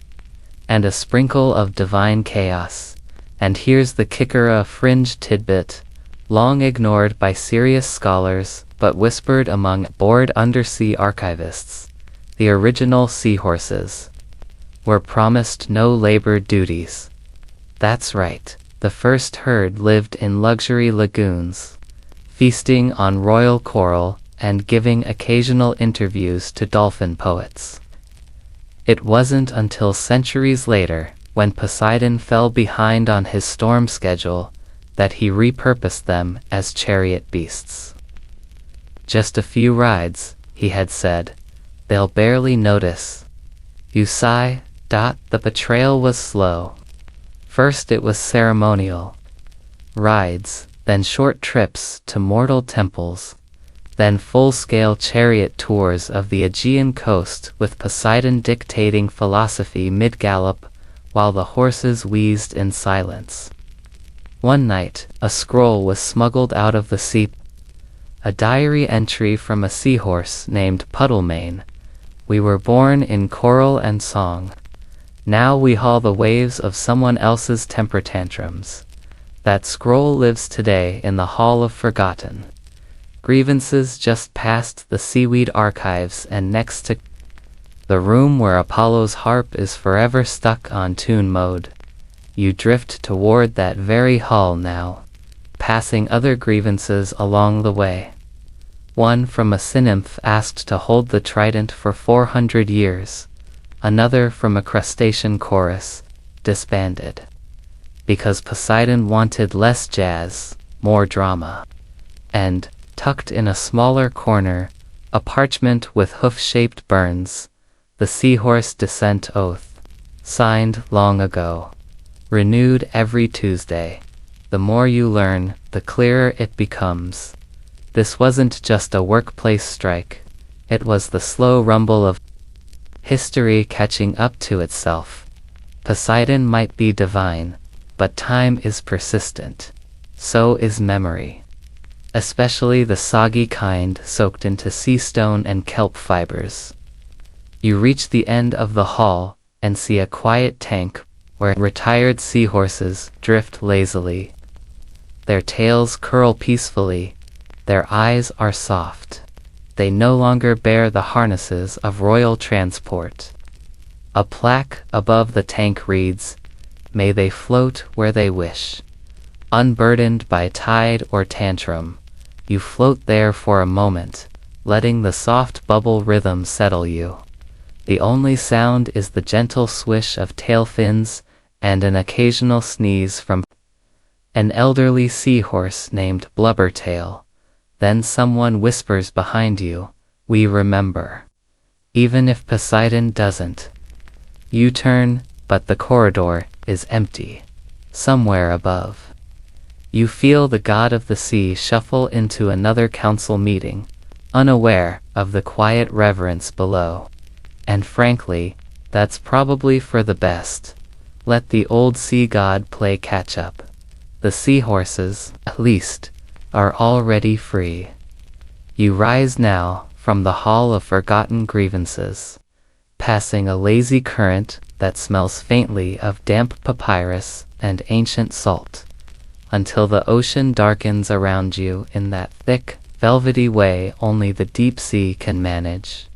and a sprinkle of divine chaos. And here's the kicker, a fringe tidbit, long ignored by serious scholars, but whispered among bored undersea archivists. The original seahorses were promised no labor duties. That's right, the first herd lived in luxury lagoons, feasting on royal coral and giving occasional interviews to dolphin poets. It wasn't until centuries later, when Poseidon fell behind on his storm schedule, that he repurposed them as chariot beasts. Just a few rides, he had said. They'll barely notice. You sigh. The betrayal was slow. First it was ceremonial rides, then short trips to mortal temples, then full-scale chariot tours of the Aegean coast with Poseidon dictating philosophy mid-gallop, while the horses wheezed in silence. One night, a scroll was smuggled out of the sea. A diary entry from a seahorse named Puddlemane. We were born in coral and song. Now we haul the waves of someone else's temper tantrums. That scroll lives today in the Hall of Forgotten Grievances, just past the seaweed archives and next to the room where Apollo's harp is forever stuck on tune mode. You drift toward that very hall now, passing other grievances along the way. One from a sea-nymph asked to hold the trident for 400 years. Another from a crustacean chorus, disbanded. Because Poseidon wanted less jazz, more drama. And, tucked in a smaller corner, a parchment with hoof-shaped burns, the seahorse descent oath, signed long ago. Renewed every Tuesday. The more you learn, the clearer it becomes. This wasn't just a workplace strike. It was the slow rumble of history catching up to itself. Poseidon might be divine, but time is persistent. So is memory. Especially the soggy kind soaked into sea stone and kelp fibers. You reach the end of the hall and see a quiet tank where retired seahorses drift lazily. Their tails curl peacefully. Their eyes are soft. They no longer bear the harnesses of royal transport. A plaque above the tank reads, "May they float where they wish." Unburdened by tide or tantrum, you float there for a moment, letting the soft bubble rhythm settle you. The only sound is the gentle swish of tail fins and an occasional sneeze from an elderly seahorse named Blubbertail. Then someone whispers behind you, "We remember." Even if Poseidon doesn't. You turn, but the corridor is empty. Somewhere above. You feel the god of the sea shuffle into another council meeting, unaware of the quiet reverence below. And frankly, that's probably for the best. Let the old sea god play catch-up. The seahorses, at least, are already free. You rise now from the Hall of Forgotten Grievances, passing a lazy current that smells faintly of damp papyrus and ancient salt, until the ocean darkens around you in that thick, velvety way only the deep sea can manage.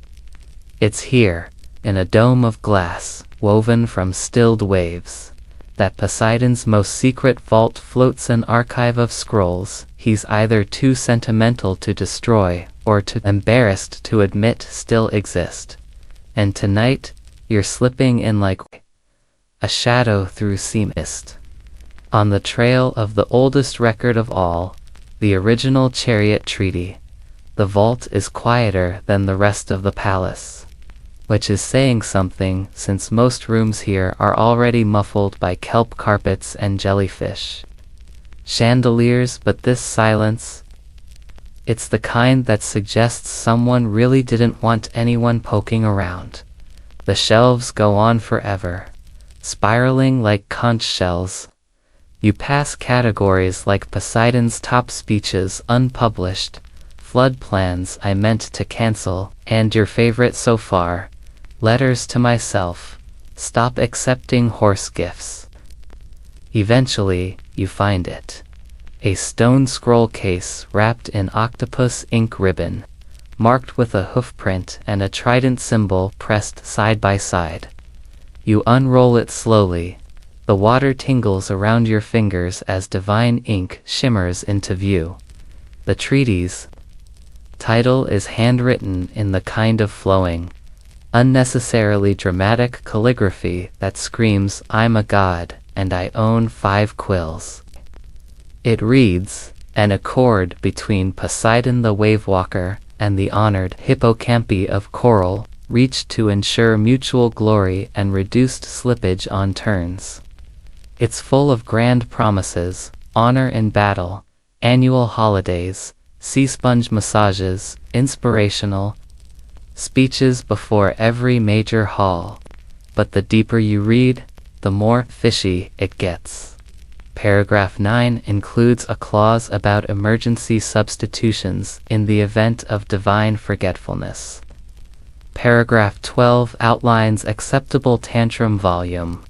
It's here, in a dome of glass, woven from stilled waves, that Poseidon's most secret vault floats, an archive of scrolls he's either too sentimental to destroy or too embarrassed to admit still exist. And tonight, you're slipping in like a shadow through sea mist. On the trail of the oldest record of all, the original Chariot Treaty, the vault is quieter than the rest of the palace. Which is saying something, since most rooms here are already muffled by kelp carpets and jellyfish. Chandeliers, but this silence, it's the kind that suggests someone really didn't want anyone poking around. The shelves go on forever, spiraling like conch shells. You pass categories like Poseidon's top speeches unpublished, flood plans I meant to cancel, and your favorite so far, letters to myself, stop accepting horse gifts. Eventually, you find it. A stone scroll case wrapped in octopus ink ribbon, marked with a hoofprint and a trident symbol pressed side by side. You unroll it slowly. The water tingles around your fingers as divine ink shimmers into view. The treaty's title is handwritten in the kind of flowing, unnecessarily dramatic calligraphy that screams, "I'm a god, and I own 5 quills." It reads, "An accord between Poseidon the Wavewalker and the honored hippocampi of coral, reached to ensure mutual glory and reduced slippage on turns." It's full of grand promises, honor in battle, annual holidays, sea sponge massages, inspirational speeches before every major hall. But the deeper you read, the more fishy it gets. Paragraph 9 includes a clause about emergency substitutions in the event of divine forgetfulness. Paragraph 12 outlines acceptable tantrum volume.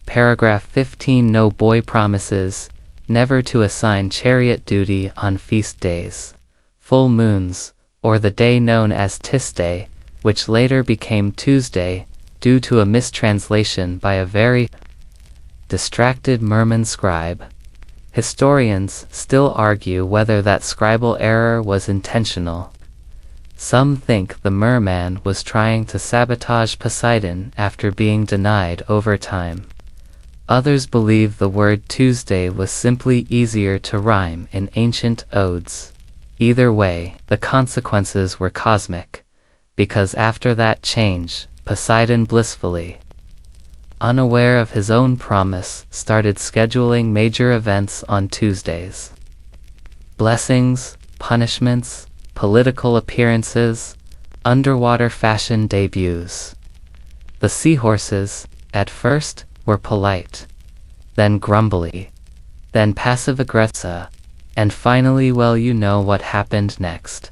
Paragraph 15 no boy promises never to assign chariot duty on feast days, full moons, or the day known as Tisday, which later became Tuesday, due to a mistranslation by a very distracted Merman scribe. Historians still argue whether that scribal error was intentional. Some think the merman was trying to sabotage Poseidon after being denied overtime. Others believe the word Tuesday was simply easier to rhyme in ancient odes. Either way, the consequences were cosmic, because after that change, Poseidon blissfully, unaware of his own promise, started scheduling major events on Tuesdays. Blessings, punishments, political appearances, underwater fashion debuts. The seahorses, at first, were polite, then grumbly, then passive-aggressive, and finally, well, you know what happened next.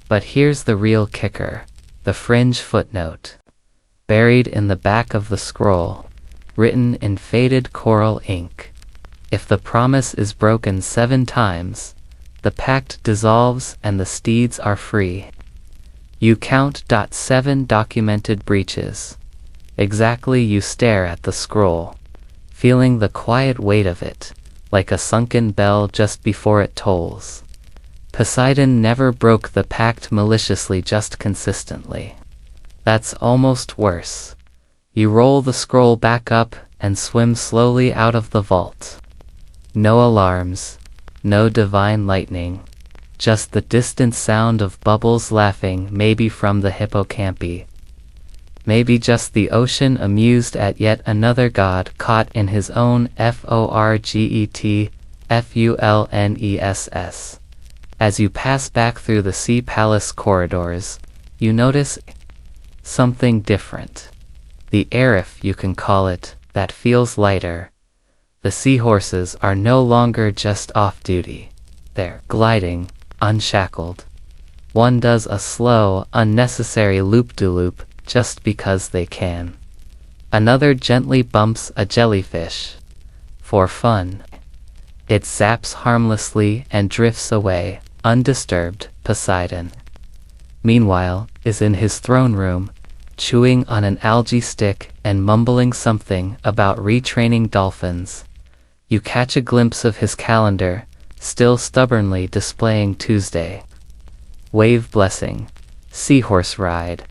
But here's the real kicker, the fringe footnote. Buried in the back of the scroll, written in faded coral ink. If the promise is broken 7 times, the pact dissolves and the steeds are free. You count 7 documented breaches. Exactly, you stare at the scroll, feeling the quiet weight of it, like a sunken bell just before it tolls. Poseidon never broke the pact maliciously, just consistently. That's almost worse. You roll the scroll back up and swim slowly out of the vault. No alarms, no divine lightning, just the distant sound of bubbles laughing, maybe from the hippocampi. Maybe just the ocean amused at yet another god caught in his own forgetfulness. As you pass back through the sea palace corridors, you notice something different. The air, if you can call it, that feels lighter. The seahorses are no longer just off-duty. They're gliding, unshackled. One does a slow, unnecessary loop-de-loop just because they can. Another gently bumps a jellyfish. For fun. It zaps harmlessly and drifts away, undisturbed. Poseidon, meanwhile, is in his throne room, chewing on an algae stick and mumbling something about retraining dolphins. You catch a glimpse of his calendar, still stubbornly displaying Tuesday. Wave blessing, seahorse ride,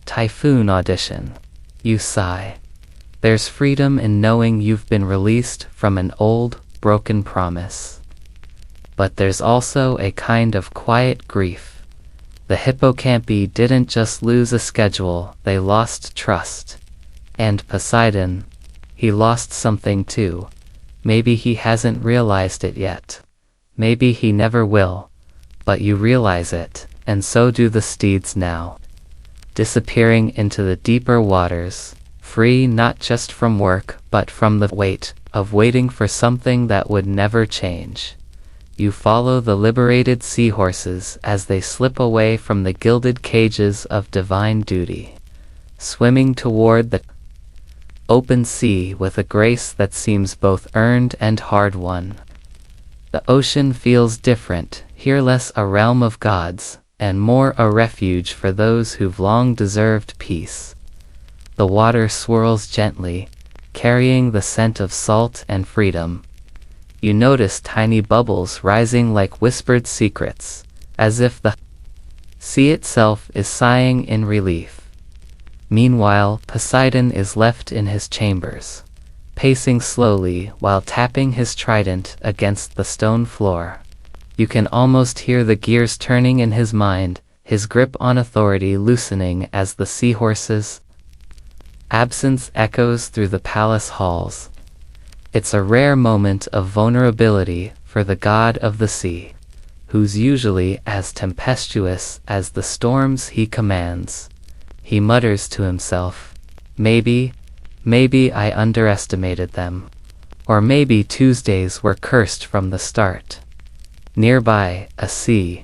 typhoon audition. You sigh. There's freedom in knowing you've been released from an old, broken promise. But there's also a kind of quiet grief. The hippocampi didn't just lose a schedule, they lost trust. And Poseidon, he lost something too. Maybe he hasn't realized it yet. Maybe he never will. But you realize it, and so do the steeds now. Disappearing into the deeper waters, free not just from work, but from the weight of waiting for something that would never change. You follow the liberated seahorses as they slip away from the gilded cages of divine duty, swimming toward the open sea with a grace that seems both earned and hard-won. The ocean feels different, here less a realm of gods, and more a refuge for those who've long deserved peace. The water swirls gently, carrying the scent of salt and freedom. You notice tiny bubbles rising like whispered secrets, as if the sea itself is sighing in relief. Meanwhile, Poseidon is left in his chambers, pacing slowly while tapping his trident against the stone floor. You can almost hear the gears turning in his mind, his grip on authority loosening as the seahorses' absence echoes through the palace halls. It's a rare moment of vulnerability for the god of the sea, who's usually as tempestuous as the storms he commands. He mutters to himself, maybe I underestimated them. Or maybe Tuesdays were cursed from the start. Nearby, a sea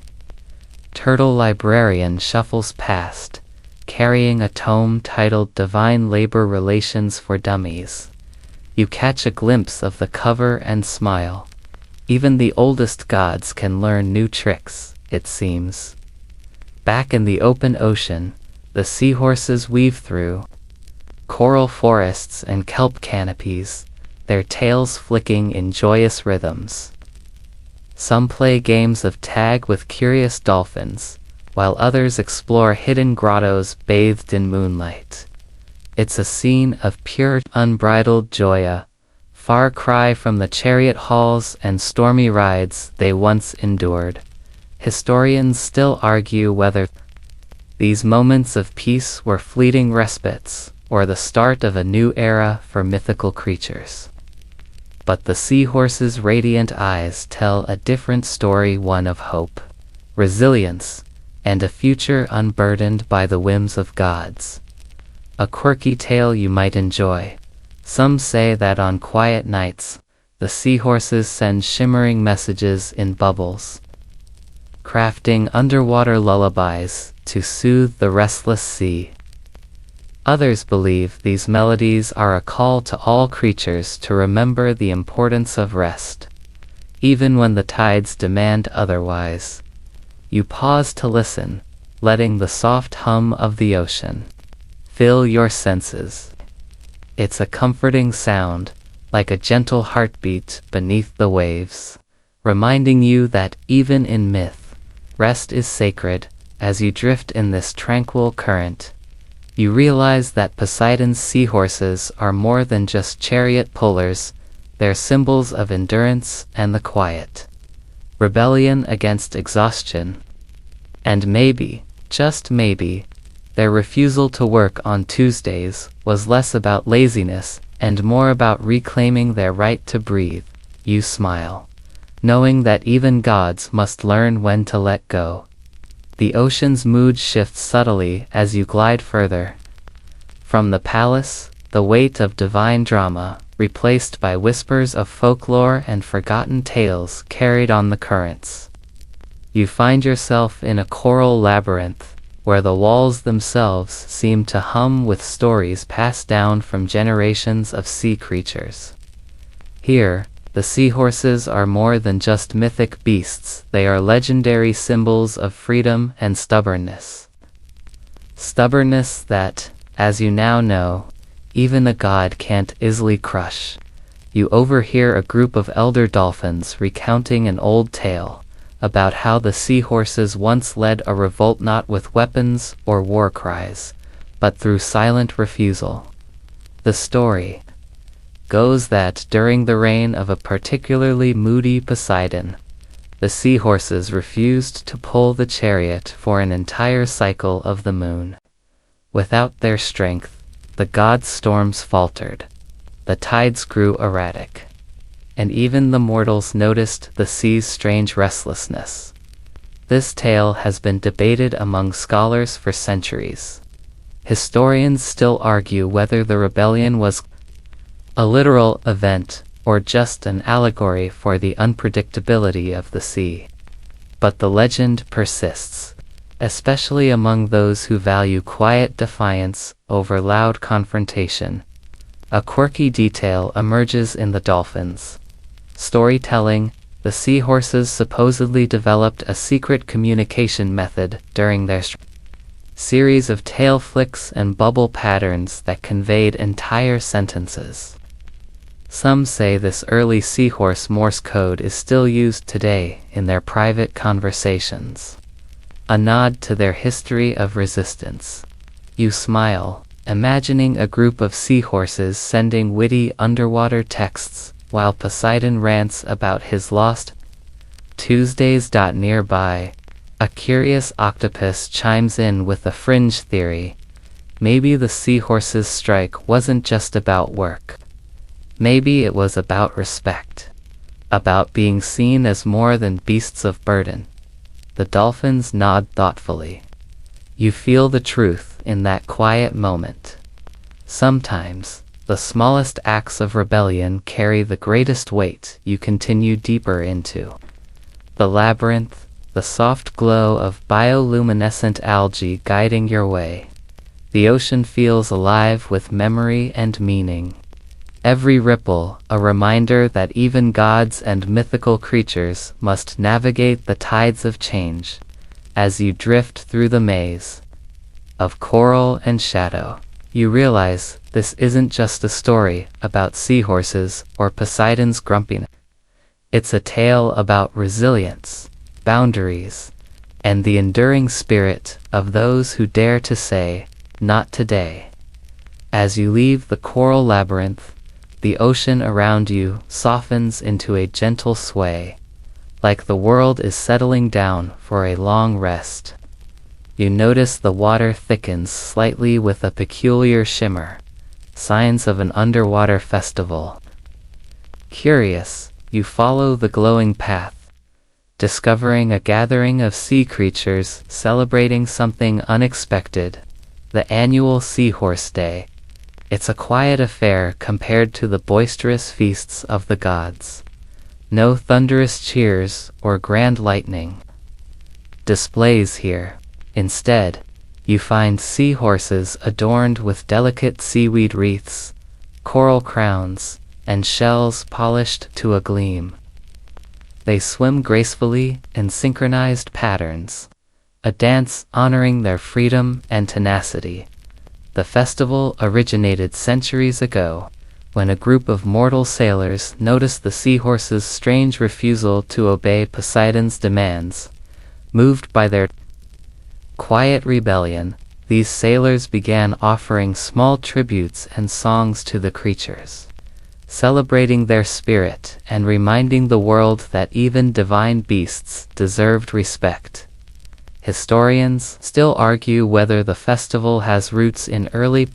turtle librarian shuffles past, carrying a tome titled Divine Labor Relations for Dummies. You catch a glimpse of the cover and smile. Even the oldest gods can learn new tricks, it seems. Back in the open ocean, the seahorses weave through coral forests and kelp canopies, their tails flicking in joyous rhythms. Some play games of tag with curious dolphins, while others explore hidden grottos bathed in moonlight. It's a scene of pure, unbridled joy, far cry from the chariot hauls and stormy rides they once endured. Historians still argue whether these moments of peace were fleeting respites, or the start of a new era for mythical creatures. But the seahorse's radiant eyes tell a different story, one of hope, resilience, and a future unburdened by the whims of gods. A quirky tale you might enjoy. Some say that on quiet nights, the seahorses send shimmering messages in bubbles, crafting underwater lullabies to soothe the restless sea. Others believe these melodies are a call to all creatures to remember the importance of rest, even when the tides demand otherwise. You pause to listen, letting the soft hum of the ocean fill your senses. It's a comforting sound, like a gentle heartbeat beneath the waves, reminding you that even in myth, rest is sacred. As you drift in this tranquil current, you realize that Poseidon's seahorses are more than just chariot pullers. They're symbols of endurance and the quiet, rebellion against exhaustion. And maybe, just maybe, their refusal to work on Tuesdays was less about laziness and more about reclaiming their right to breathe. You smile, knowing that even gods must learn when to let go. The ocean's mood shifts subtly as you glide further from the palace, the weight of divine drama, replaced by whispers of folklore and forgotten tales carried on the currents. You find yourself in a coral labyrinth, where the walls themselves seem to hum with stories passed down from generations of sea creatures. Here, the seahorses are more than just mythic beasts, they are legendary symbols of freedom and stubbornness. Stubbornness that, as you now know, even a god can't easily crush. You overhear a group of elder dolphins recounting an old tale about how the seahorses once led a revolt not with weapons or war cries, but through silent refusal. The story goes that during the reign of a particularly moody Poseidon, the seahorses refused to pull the chariot for an entire cycle of the moon. Without their strength, the god's storms faltered, the tides grew erratic, and even the mortals noticed the sea's strange restlessness. This tale has been debated among scholars for centuries. Historians still argue whether the rebellion was a literal event, or just an allegory for the unpredictability of the sea. But the legend persists, especially among those who value quiet defiance over loud confrontation. A quirky detail emerges in the dolphins' storytelling. The seahorses supposedly developed a secret communication method during their series of tail flicks and bubble patterns that conveyed entire sentences. Some say this early seahorse Morse code is still used today in their private conversations, a nod to their history of resistance. You smile, imagining a group of seahorses sending witty underwater texts while Poseidon rants about his lost Tuesdays. Nearby, a curious octopus chimes in with a fringe theory. Maybe the seahorses' strike wasn't just about work. Maybe it was about respect, about being seen as more than beasts of burden. The dolphins nod thoughtfully. You feel the truth in that quiet moment. Sometimes, the smallest acts of rebellion carry the greatest weight. You continue deeper into the labyrinth, the soft glow of bioluminescent algae guiding your way. The ocean feels alive with memory and meaning. Every ripple, a reminder that even gods and mythical creatures must navigate the tides of change. As you drift through the maze of coral and shadow, you realize this isn't just a story about seahorses or Poseidon's grumpiness. It's a tale about resilience, boundaries, and the enduring spirit of those who dare to say, "Not today." As you leave the coral labyrinth, the ocean around you softens into a gentle sway, like the world is settling down for a long rest. You notice the water thickens slightly with a peculiar shimmer, signs of an underwater festival. Curious, you follow the glowing path, discovering a gathering of sea creatures celebrating something unexpected, the annual Seahorse Day. It's a quiet affair compared to the boisterous feasts of the gods. No thunderous cheers or grand lightning displays here. Instead, you find seahorses adorned with delicate seaweed wreaths, coral crowns, and shells polished to a gleam. They swim gracefully in synchronized patterns, a dance honoring their freedom and tenacity. The festival originated centuries ago, when a group of mortal sailors noticed the seahorses' strange refusal to obey Poseidon's demands. Moved by their quiet rebellion, these sailors began offering small tributes and songs to the creatures, celebrating their spirit and reminding the world that even divine beasts deserved respect. Historians still argue whether the festival has roots in early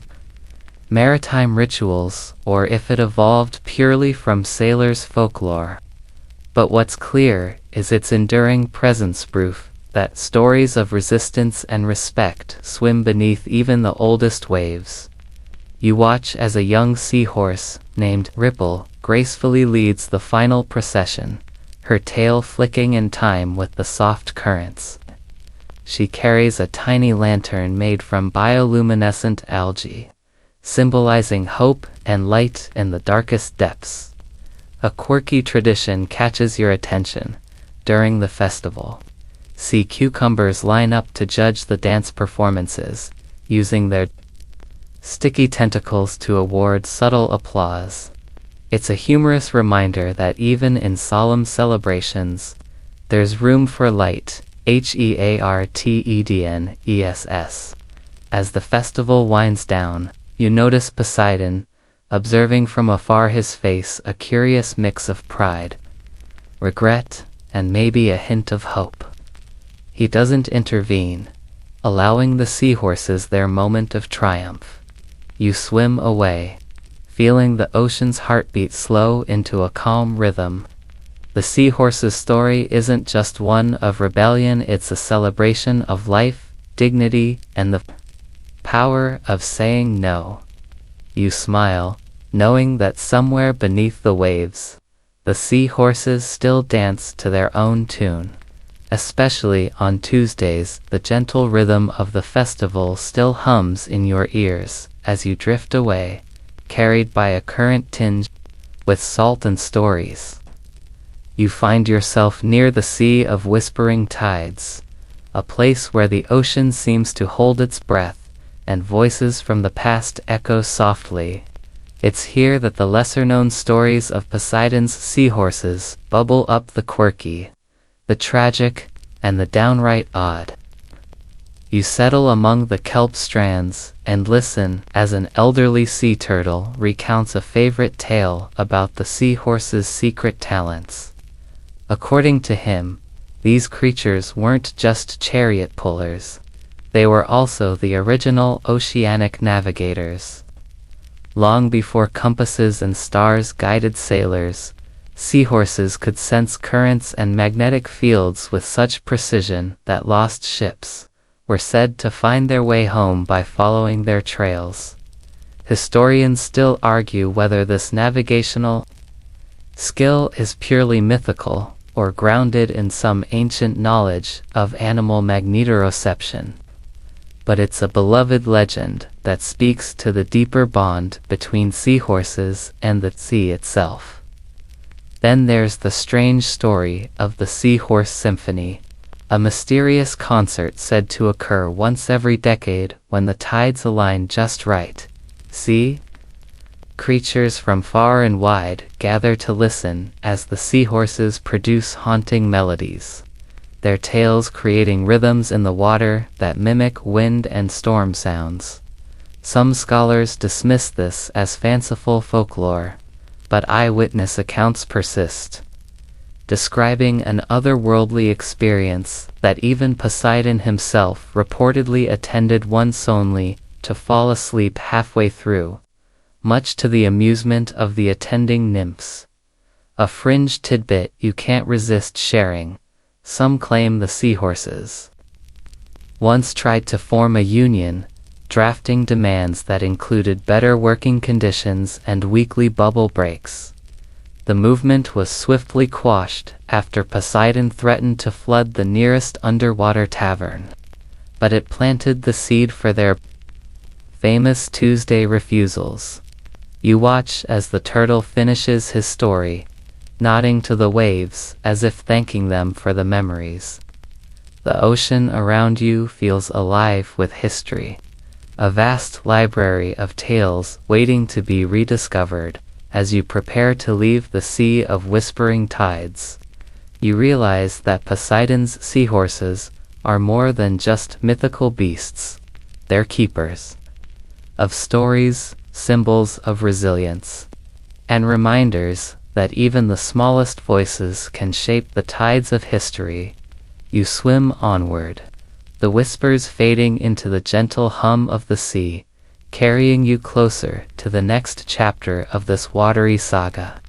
maritime rituals or if it evolved purely from sailors' folklore. But what's clear is its enduring presence, proof that stories of resistance and respect swim beneath even the oldest waves. You watch as a young seahorse, named Ripple, gracefully leads the final procession, her tail flicking in time with the soft currents. She carries a tiny lantern made from bioluminescent algae, symbolizing hope and light in the darkest depths. A quirky tradition catches your attention. During the festival, sea cucumbers line up to judge the dance performances, using their sticky tentacles to award subtle applause. It's a humorous reminder that even in solemn celebrations, there's room for light. Heartedness. As the festival winds down, you notice Poseidon, observing from afar, his face a curious mix of pride, regret, and maybe a hint of hope. He doesn't intervene, allowing the seahorses their moment of triumph. You swim away, feeling the ocean's heartbeat slow into a calm rhythm. The seahorse's story isn't just one of rebellion, it's a celebration of life, dignity, and the power of saying no. You smile, knowing that somewhere beneath the waves, the seahorses still dance to their own tune. Especially on Tuesdays, the gentle rhythm of the festival still hums in your ears as you drift away, carried by a current tinged with salt and stories. You find yourself near the sea of whispering tides, a place where the ocean seems to hold its breath, and voices from the past echo softly. It's here that the lesser-known stories of Poseidon's seahorses bubble up, the quirky, the tragic, and the downright odd. You settle among the kelp strands and listen as an elderly sea turtle recounts a favorite tale about the seahorse's secret talents. According to him, these creatures weren't just chariot pullers. They were also the original oceanic navigators. Long before compasses and stars guided sailors, seahorses could sense currents and magnetic fields with such precision that lost ships were said to find their way home by following their trails. Historians still argue whether this navigational skill is purely mythical or grounded in some ancient knowledge of animal magnetoreception. but it's a beloved legend that speaks to the deeper bond between seahorses and the sea itself. Then there's the strange story of the Seahorse Symphony, a mysterious concert said to occur once every decade when the tides align just right. See? Creatures from far and wide gather to listen as the seahorses produce haunting melodies, their tails creating rhythms in the water that mimic wind and storm sounds. Some scholars dismiss this as fanciful folklore, but eyewitness accounts persist, describing an otherworldly experience that even Poseidon himself reportedly attended once only to fall asleep halfway through, much to the amusement of the attending nymphs. A fringe tidbit you can't resist sharing: some claim the seahorses once tried to form a union, drafting demands that included better working conditions and weekly bubble breaks. The movement was swiftly quashed after Poseidon threatened to flood the nearest underwater tavern, but it planted the seed for their famous Tuesday refusals. You watch as the turtle finishes his story, nodding to the waves as if thanking them for the memories. The ocean around you feels alive with history, a vast library of tales waiting to be rediscovered. As you prepare to leave the sea of whispering tides, you realize that Poseidon's seahorses are more than just mythical beasts. They're keepers of stories, symbols of resilience, and reminders that even the smallest voices can shape the tides of history. You swim onward, the whispers fading into the gentle hum of the sea, carrying you closer to the next chapter of this watery saga.